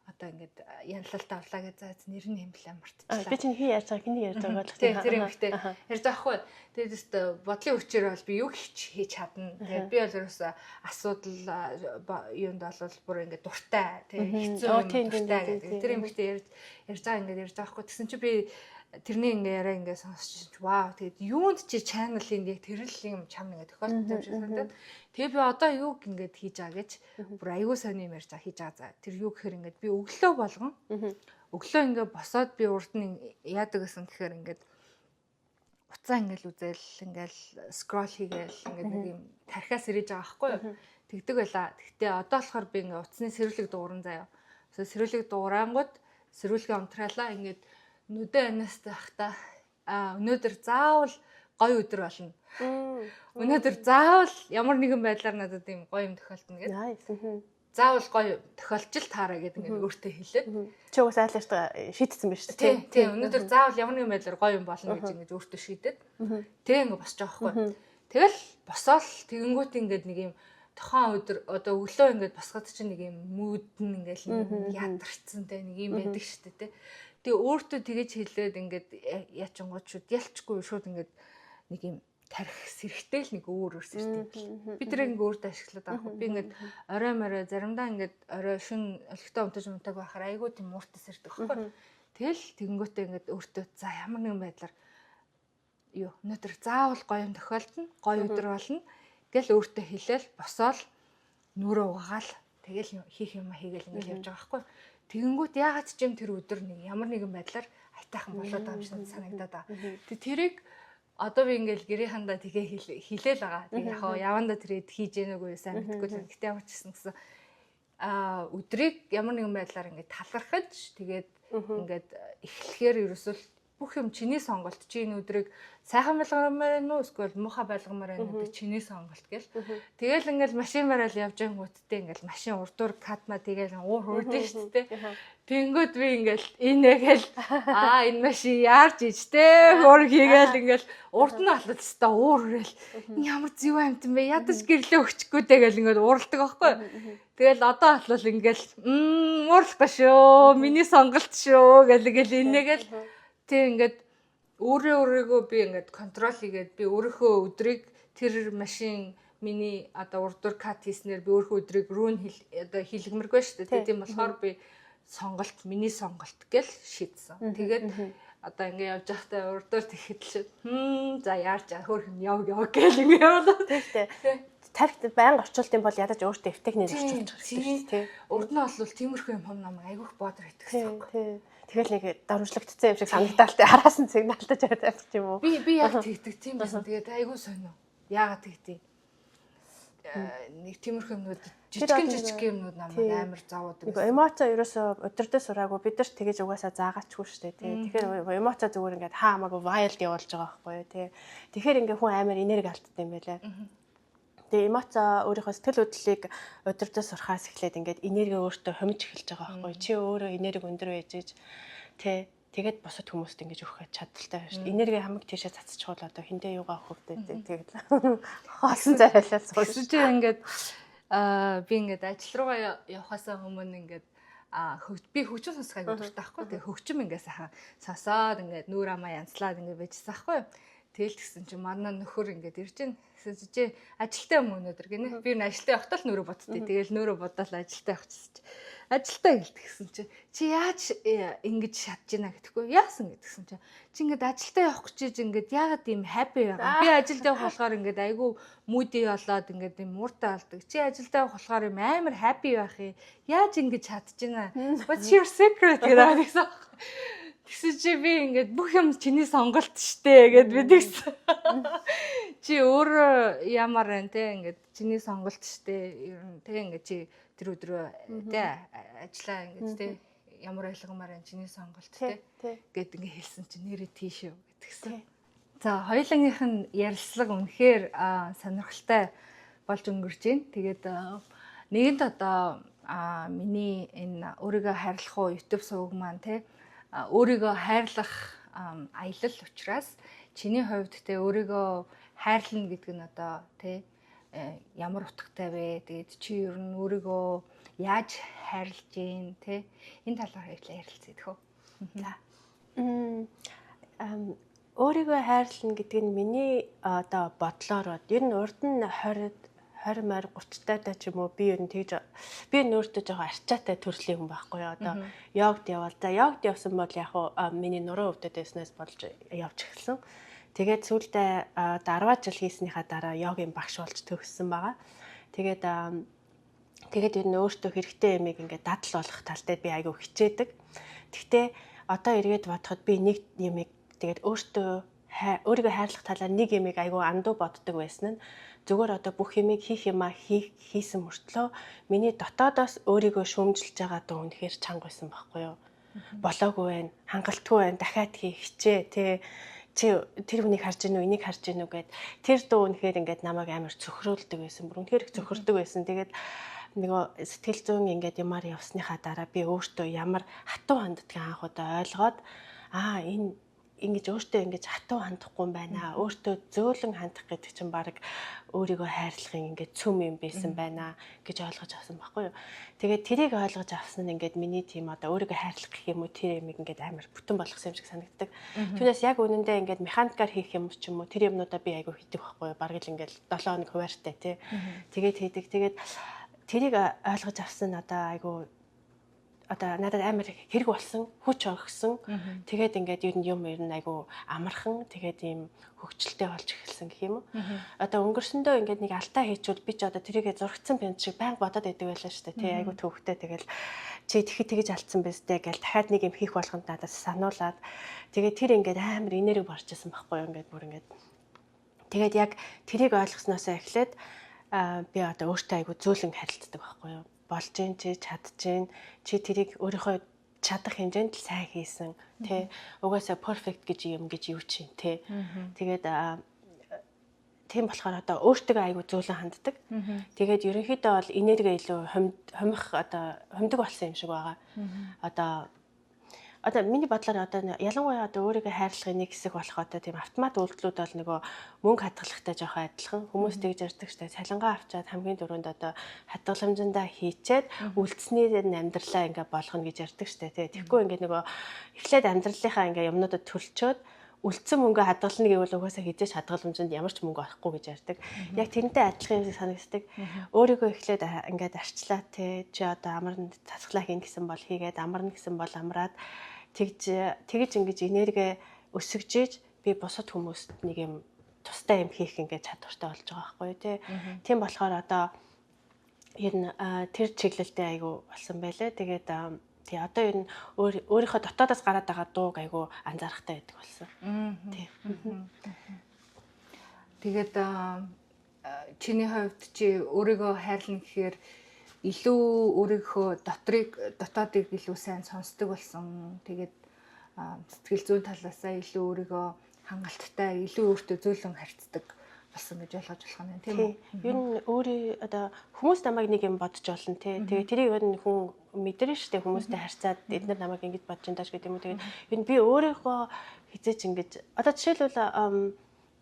[SPEAKER 1] одоо ингээд янлалт авлаа гэж заа нэр нь хэмлээ мартчихлаа.
[SPEAKER 2] Би чинь хий яаж байгаа хиний ярьж байгаа л
[SPEAKER 1] тийм тэр эмэгтэй ярьж байгаа хгүй. Тэгээд өстө бодлын хүчээр бол би юу хийж чадна. Тэгээд би бол ерөөсө асуудал юунд бол бүр ингээд дуртай тийм хэцүү юм дуртай гэдэг. Тэр эмэгтэй ярьж байгаа ингээд ярьж байгаа хгүй. Тэгсэн чи би тэрний ингээ яриа ингээ сонсч вау тэгээд юунд чи чаналын яг тэр л юм чам ингээ тохиолдсон юм шиг санагдаад тэгээ би одоо юуг ингээд хийж байгаа гэж бүр аягүй сони юм ярьж байгаа хийж байгаа. Тэр юу гэхээр ингээд би өглөө болгон өглөө ингээ босоод би урд нь яадаг гэсэн гэхээр ингээд уцаа ингээл үзэл ингээл скрол хийгээл ингээд нэг юм тархиас ирэж байгаа байхгүй юу тэгдэг байла. Гэхдээ одоо болохоор би ингээ утасны сэрүүлэг дууран заяа. Сэрүүлэг дуурангууд сэрүүлгээ унтраалаа ингээд нүдэ анаас тахта өнөөдөр заавал гоё өдөр болно. Өнөөдөр заавал ямар нэгэн байдлаар надад ийм гоё юм тохиолдно гэдэг. Заавал гоё тохиолдол таараа гэдэг ингээд өөртөө хэлээд
[SPEAKER 2] чи уус айлштай шийдсэн байна шүү дээ.
[SPEAKER 1] Тийм өнөөдөр заавал ямар нэгэн байдлаар гоё юм болно гэж ингээд өөртөө шийдээд тэгээ ингээд босч байгаа хгүй. Тэгэл босоол тэгэнгүүт ингээд нэг юм тохон өдөр одоо өглөө ингээд босоход чинь нэг юм мууд нь ингээд ядарсан те нэг юм байдаг шүү дээ те. Тэгээ өөртөө тэгэж хэлээд ингээд яачингууд шууд ялчгүй шууд ингээд нэг юм тарих сэрхтэл нэг өөр сэрхтэл. Би тэрийг ингээд өөртөө ашиглаад авах. Би ингээд орой морой заримдаа ингээд орой шин олигтой унтаж унтаг байхаар айгүй тийм ууртас ирдэг байхгүй. Тэгэл тэгэнгүүтээ ингээд өөртөө за ямар нэгэн байдлаар юу өнөөдөр заавал гоё юм тохиолдно, гоё өдөр болно гэл өөртөө хэлээл босоол нүрээ угаал тэгэл хийх юм хийгээл ингээд явж байгаа байхгүй. Тэгэнгүүт яагаад ч юм тэр өдөр нэг ямар нэгэн байдлаар айтайхан болоод байгаа юм шиг санагдаад байгаа. Тэг тэрийг одоо би ингээл гэрийнхандаа тэгээ хэлээл байгаа. Тэг яг яванда тэрээд хийж ийнэгүй сайн мэдгүй л гэхдээ ямар ч гэсэн өдрийг ямар нэгэн байдлаар ингээд талархаж тэгээд ингээд эхлэхээр ерөөсөл бүх юм чиний сонголт. Чи энэ өдрийг сайхан байлгамаар байна уу эсвэл муухай байлгамаар байна гэдэг чиний сонголт гэл. Тэгэл ингээл машин барайл явж ангуудтай ингээл машин урдуур катна тэгэл уур хурдэн шүү дээ. Тэнгүүд би ингээл инээгээл энэ машин яарч ич те хөр хийгээл ингээл урд нь болоод өстой уур хүрэл ямар зэв амт юм бэ ядаж гэрлээ өгчихгүй тэгэл ингээл ууралдаг байхгүй. Тэгэл одоо болол ингээл уурлахгүй шүү миний сонголт шүү гэл инээгээл тэг ингээд өөрийгөө би ингээд контрол хийгээд би өөрийнхөө өдрийг тэр машин миний одоо урдуур кат хийснээр би өөрийнхөө өдрийг рүүн одоо хийлгэмэргүй шүү дээ. Тийм болохоор би сонголт миний сонголт гэл шийдсэн. Тэгээд одоо ингээд явж байхдаа урдуур тэгэхэд за яарч хөөрхөн яв гэл ингээд яваад.
[SPEAKER 2] Тэгтээ тархит байнга орчуултын бол ядаж өөртөө эвтэхнээр орчуулж байгаа шүү дээ.
[SPEAKER 1] Урд нь бол тиймэрхүү юм намайг айгүйх бодор итгэсэн байхгүй.
[SPEAKER 2] Тэгэл нэг дарамжлагдсан юм шиг санагдалтай араас нь сигналтаж байдаг юм уу?
[SPEAKER 1] Би яг тэгдэг тийм байсан. Тэгээд айгүй сонио. Яагаад тэгтий? Нэг тиймэрхүү юмнууд жижиг юмнууд намайг амар зовоодаг.
[SPEAKER 2] Эмоцо ерөөсөө өдөртөө сураагүй бид нар тэгэж угаасаа заагаачгүй шүү дээ. Тэгэхээр эмоцо зүгээр ингээд хаамаагүй вайлд явуулж байгаа байхгүй юу тий. Тэгэхээр ингээд хүн амар энерги алддаг юм байлаа. Тэгээ эмоцо өөрийнхөө сэтгэл хөдлөлийг өдөртөө сурахаас эхлээд ингээд энерги өөртөө хомж эхэлж байгаа байхгүй. Чи өөрөө энерги өндөр байж иж тий тэгээд босод хүмүүст ингэж өгөх чадaltaй байна шүү дээ. Энерги хамаг тийшээ цацчихвол одоо хиндэ юугаа хөвдөө тэгээд хоосон царайлал
[SPEAKER 1] сууж ингээд би ингээд ажил руугаа явахаасаа өмнө ингээд би хөгжим сонсох айгуу дуртай байхгүй. Тэгээ хөгжим ингээд сайхан сосоод ингээд нүүр амаа янзлаад ингээд байжсан байхгүй. Тэгэл тэгсэн чинь манай нөхөр ингээд ирж байна. Чи ажилтаа юм өнөөдөр гинэ. Би н ажилтаа явахдаа л нөрөө боддتي. Тэгэл нөрөө бодоод ажилтаа явчихсан чи. Ажилтаа гэлтгсэн чи яаж ингэж шатж ийна гэдэггүй. Яасан гэдгсэн чи ингээд ажилтаа явах гэж ингээд яагаад ийм happy байгаа. Би ажилд явах болохоор ингээд айгүй moody болоод ингээд ийм мууртай болдог. Чи ажилдаа явах болохоор ийм амар happy байх юм. Яаж ингэж чадж ийна. What's your secret гэдэг. Тэгсэн чи би ингээд бүх юм чиний сонголт штэ гэд бид тэгсэн. Чи өөр ямар вэ те ингээд чиний сонголт штэ. Ер нь тэгээ ингээд чи тэр өдрөө те ажиллаа ингээд те ямар ойлгомоор энэ чиний сонголт те гэд ингээд хэлсэн чи нэрээ тийш үү гэдгсэн. За хоёулангийнх нь ярилцлага үнэхээр сонирхолтой болж өнгөрч байна. Тэгээд нэгэнд одоо миний энэ өөрийгөө хайрлах уу YouTube суваг маань те өөрийгөө хайрлах аялал учраас чиний хувьд те өөрийгөө хайрлна гэдэг нь одоо те ямар утгатай вэ? Тэгээд чи ер нь өөрийгөө яаж хайрлаж гин те энэ талаар ярилцъя гэх үү?
[SPEAKER 2] За. Өөрийгөө хайрлна гэдэг нь миний одоо бодлоор ер нь урд нь 20 морь 30 тайтай ч юм уу би ер нь өөртөө жоохон арчаатай төрлийн хүн байхгүй юу. Одоо йогд явал. За йогд явсан бол яг миний нуруу өвдөд байснаас болж явж эхэлсэн. Тэгээд сүүлдээ 10 жил хийснийхаа дараа йогийн багш болж төгссөн байгаа. Тэгээд ер нь өөртөө хэрэгтэй юмыг ингээд дадал болгох талтай би айгүй хичээдэг. Гэхдээ одоо эргээд бодоход би нэг юмыг тэгээд өөрийгөө хайрлах талаар нэг юмыг айгүй андуу боддог байсан нь зүгээр одоо бүх юмыг хийсэн мөртлөө миний дотоодоос өөрийгөө шүүмжилж байгаа дуу үнэхээр чанга байсан байхгүй юу? Болоогүй байна, хангалтгүй байна, дахиад хичээ тий. Чи тэр хүнийг харж гинүү, энийг харж гинүү гэд тэр дуу үнэхээр ингээд намайг амар цөхрөөлдөг байсан. Бүр үнэхээр цөхөрдөг байсан. Тэгээд нөгөө сэтгэл зүйн ингээд ямаар явсныхаа дараа би өөртөө ямар хатуу ханддгийг анх удаа ойлгоод энэ ингэж өөртөө ингэж хатуу хандахгүй юм байна. Өөртөө зөөлөн хандах гэдэг чинь баг өөрийгөө хайрлахын ингэж цөм юм байсан байна гэж ойлгож авсан байхгүй юу. Тэгээд тэрийг ойлгож авсан нь ингээд миний тийм одоо өөрийгөө хайрлах гэх юм уу тэр юмыг ингээд амар бүтэн болгосон юм шиг санагддаг. Түүнээс яг үнэндээ ингээд механикаар хийх юм ч юм уу тэр юмнуудаа би айгүй хийдэг байхгүй юу. Бараг л ингээд 7 хоног хуваартай тий. Тэгээд хийдэг. Тэгээд тэрийг ойлгож авсан одоо айгүй одоо надад амар хэрэг болсон, хүч өгсөн. Тэгээд ингээд ер нь айгүй амархан, тэгээд ийм хөвгчлөлтэй болж эхэлсэн гэх юм уу. Одоо өнгөрсөндөө ингээд нэг алдаа хийчихвэл би ч одоо тэрийгэ зургцсан пент шиг байнга бодоод байдаг байлаа шүү дээ. Тий айгүй төвхтэй тэгэл чи тэгэхэд тэгж алдсан биз дээ гэл дахиад нэг юм хийх болгонд надад сануулад тэгээд тэр ингээд амар энерги борж исэн байхгүй юу ингээд бүр ингээд тэгээд яг тэрийг ойлгосноосоо эхлээд би одоо өөртөө айгүй зөөлөн харилцдаг байхгүй юу. Болж гин чи чадчихээн чи тэрийг өөрийнхөө чадах хэмжээнд л сайн хийсэн тий угаасаа perfect гэж юу чинь тий тэгээд тийм болохоор одоо өөртөө айгүй зөөлөн ханддаг тэгээд ерөнхийдөө бол энерги илүү хомдог болсон юм шиг байгаа одоо миний бодлоор одоо ялангуяа одоо өөрийгөө хайрлахын нэг хэсэг болох одоо тийм автомат үйлдэлүүд бол нөгөө мөнгө хадгалагтай жоохон адилхан хүмүүс тэгж ярьдаг штэ цалингаа авчаад хамгийн дөрөнд одоо хадгаламжиндаа хийчээд үлдснээр амьдралаа ингээ болгоно гэж ярьдаг штэ тэгэхгүй ингээ нөгөө эхлээд амьдралынхаа ингээ юмнуудад төлчөөд үлдсэн мөнгө хадгална гэвэл угаасаа хизээч хадгаламжинд ямар ч мөнгө авахгүй гэж ярьдаг. Яг тэрнтэй адилхан юм санагддаг. Өөрийгөө эхлээд ингээд арчлаа те чи одоо амарна цацглаа хийн гэсэн бол хийгээд амарна гэсэн бол амраад тэгж ингэж энерги өсгөжээж би бусад хүмүүст нэг юм тустай юм хийх ингээд чадвартай болж байгаа байхгүй юу те. Тийм болохоор одоо ер нь тэр чиглэлдээ айгу болсон байлаа. Тэгээд тий одоо ер нь өөрийнхөө дотоодоос гараад байгаа дууг айгу анзаарахтай байдаг болсон. Тий.
[SPEAKER 1] Тэгээд чиний хувьд чи өөрийгөө хайрлна гэхээр илүү өөрийнхөө дотоодыг илүү сайн сонсдог болсон. Тэгээд сэтгэл зүйн талаасаа илүү өөрийгөө хангалттай, илүү өөртөө зөөлөн харьцдаг болсон гэж ойлгож болох юм тийм үү?
[SPEAKER 2] Ер нь өөрөө одоо хүмүүс намайг нэг юм бодож болно тий. Тэгээ тэрийг ер нь хүн мэдэрнэ штэ хүмүүстэй харьцаад эдгээр намайг ингэж бодож байна даа гэдэг юм уу. Тэгээд ер нь би өөрийнхөө хизээч ингэж одоо жишээлбэл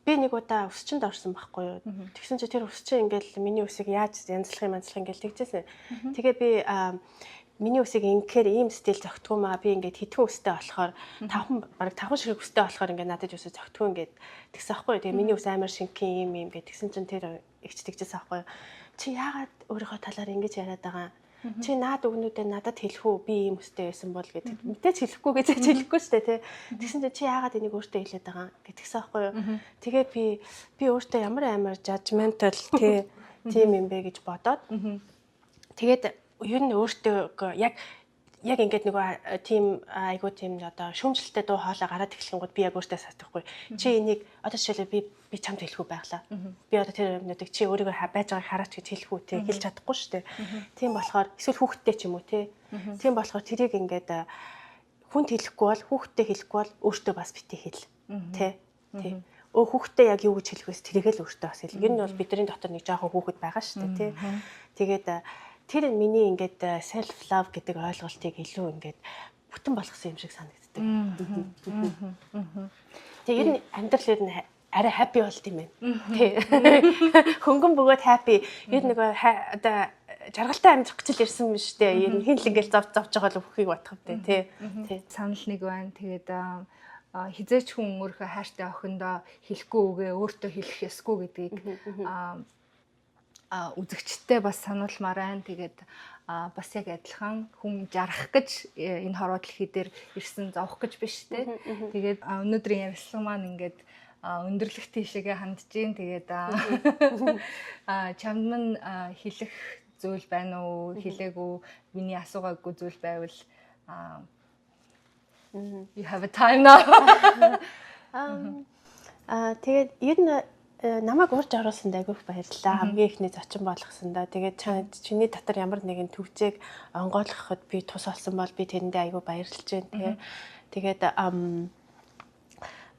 [SPEAKER 2] би нэг удаа өсчөнд орсон байхгүй юу. Тэгсэн чи тэр өсчөө ингээл миний үсийг яаж янзлах ингээл тэгжсэн. Тэгээ би миний үсийг ингээр ийм стил зөгтгөө маа би ингээд хитгэн үстэй болохоор бараг 5 ширхэг үстэй болохоор ингээд надад үсээ зөгтгөө ингээд тэгсэн байхгүй юу. Тэгээ миний үс амар шинхэн ийм ингээд тэгсэн чинь тэр игч тэгжсэн байхгүй юу. Чи яагаад өөрийнхөө талаар ингэж яриад байгаа юм? Чи наад өгнүүдээ надад хэлэх үү? Би ийм үстэй байсан бол гэдэг. Мэдээж хэлэхгүй гэж хэлэхгүй шүү дээ тий. Тэгсэн чинь чи яагаад энийг өөртөө хэлээд байгаа юм гэдгсэн байхгүй юу. Тэгээ би өөртөө ямар judgmental тий тийм юм бэ гэж бодоод тэгээд ер нь өөртөө яг ингээд нөгөө тийм айгуу тийм одоо шүүмжлэлтэй дуу хоолой гараад эхлэнгүүд би яг өөртөө сатахгүй. Чи энийг одоо жишээлбэл би чамд хэлэхгүй байглаа. Би одоо тэр юмнуудыг чи өөрийгөө байж байгааг хараач гэж хэлэхгүй те хэлж чадахгүй шүү дээ. Тийм болохоор эсвэл хүүхдтэй ч юм уу те. Тийм болохоор тэрийг ингээд хүнд хэлэхгүй бол хүүхдтэй хэлэхгүй бол өөртөө бас битээ хэл. Тэ. Хүүхдтэй яг юу гэж хэлэх вэ? Тэрийг л өөртөө бас хэл. Ер нь бол бидний дотор нэг жоохон хүүхэд байгаа шүү дээ те. Тэгээд тэр миний ингээд self love гэдэг ойлголтыг илүү ингээд бүтэн болгосон юм шиг санагддаг. Тэгээ ер нь амьдрал ер нь арай happy болт юм байна. Тий. Хөнгөн бөгөөд happy. Ер нь нөгөө одоо жаргалтай амьдрах гэж ирсэн юм шүү дээ. Ер нь хин л ингээл зовж байгаа л өхийг батхав тий. Тий.
[SPEAKER 1] Санал нэг байна. Тэгээд хизээч хүн өөрийнхөө хайртай охиндоо хэлэхгүй үгээ өөртөө хэлэх ёсгүй гэдгийг үзэгчтэй бас сануулмаар байна. Тэгээд бас яг адилхан хүн жарах гэж энэ хорвоо дэлхий дээр ирсэн зовх гэж биш те. Тэгээд өнөөдрийн ярилцлага маань ингээд өндөрлөх тийшээгээ хандж гин. Тэгээд чамд мань хэлэх зүйл байна уу? Хэлээгүй миний асуугаагүй зүйл байвал you have a time now.
[SPEAKER 2] Тэгээд ер нь намайг урьж оруулсанд айгүйх баярлалаа. Хамгийн ихний зочин болгосондоо. Тэгээд чиний дотор ямар нэгэн төвчээг онгойлгоход би тус олсон бол би тэрэндээ айгүй баярлж байна. Тэгээд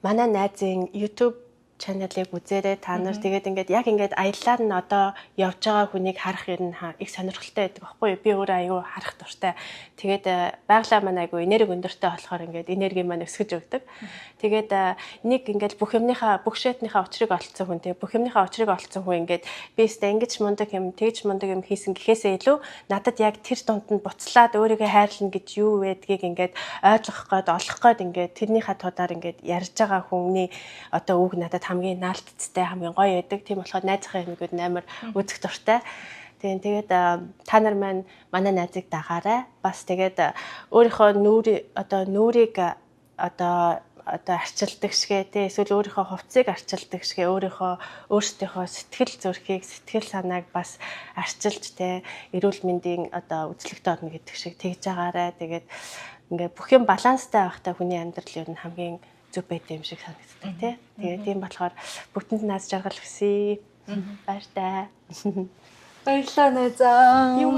[SPEAKER 2] манай найзын YouTube channel-ыг үзээрэй та нар. Тэгээд ингээд яг ингээд аяллаар нь одоо явж байгаа хүнийг харах ер нь их сонирхолтой байдаг байхгүй юу? Би өөрөө аюу харах дуртай. Тэгээд байгалаа маань айгу энерги өндөртэй болохоор ингээд энерги маань өсгөж өгдөг. Тэгээд нэг ингээд бүх шатныхаа учрыг олцсон хүн тэгээд бүх юмныхаа учрыг олцсон хүн ингээд би өстэй ингэж мундаг юм, тэгж мундаг юм хийсэн гэхээсээ илүү надад яг тэр дунд нь буцлаад өөрийгөө хайрлна гэж юу байдгийг ингээд ойлгох гээд олох гээд ингээд тэрнийхээ тудаар ингээд ярьж байгаа хүний одоо үг надад хамгийн наалтцтай хамгийн гоё байдаг. Тийм болохоор найзынхаа юмгууд амар үзэх дуртай. Тэгээд та нар маань манай найзыг дагаарай. Бас тэгээд өөрийнхөө нүрийг арчилдаг шигэ тий эсвэл өөрийнхөө хувцсыг арчилдаг шигэ өөрсдийнхөө сэтгэл зүрхийг сэтгэл санааг бас арчилж тий эрүүл мэндийн үзлэгтэй орно гэдэг шиг тэгж байгаарай. Тэгээд ингээ бүх юм баланстай байхтай хүний амьдрал ер нь хамгийн зүг байт юм шиг санагддаг тий. Тэгээд тийм болохоор бүгдэнд наз жаргал хүсье. Баяртай.
[SPEAKER 1] Баярлалаа найзаа.
[SPEAKER 2] Юу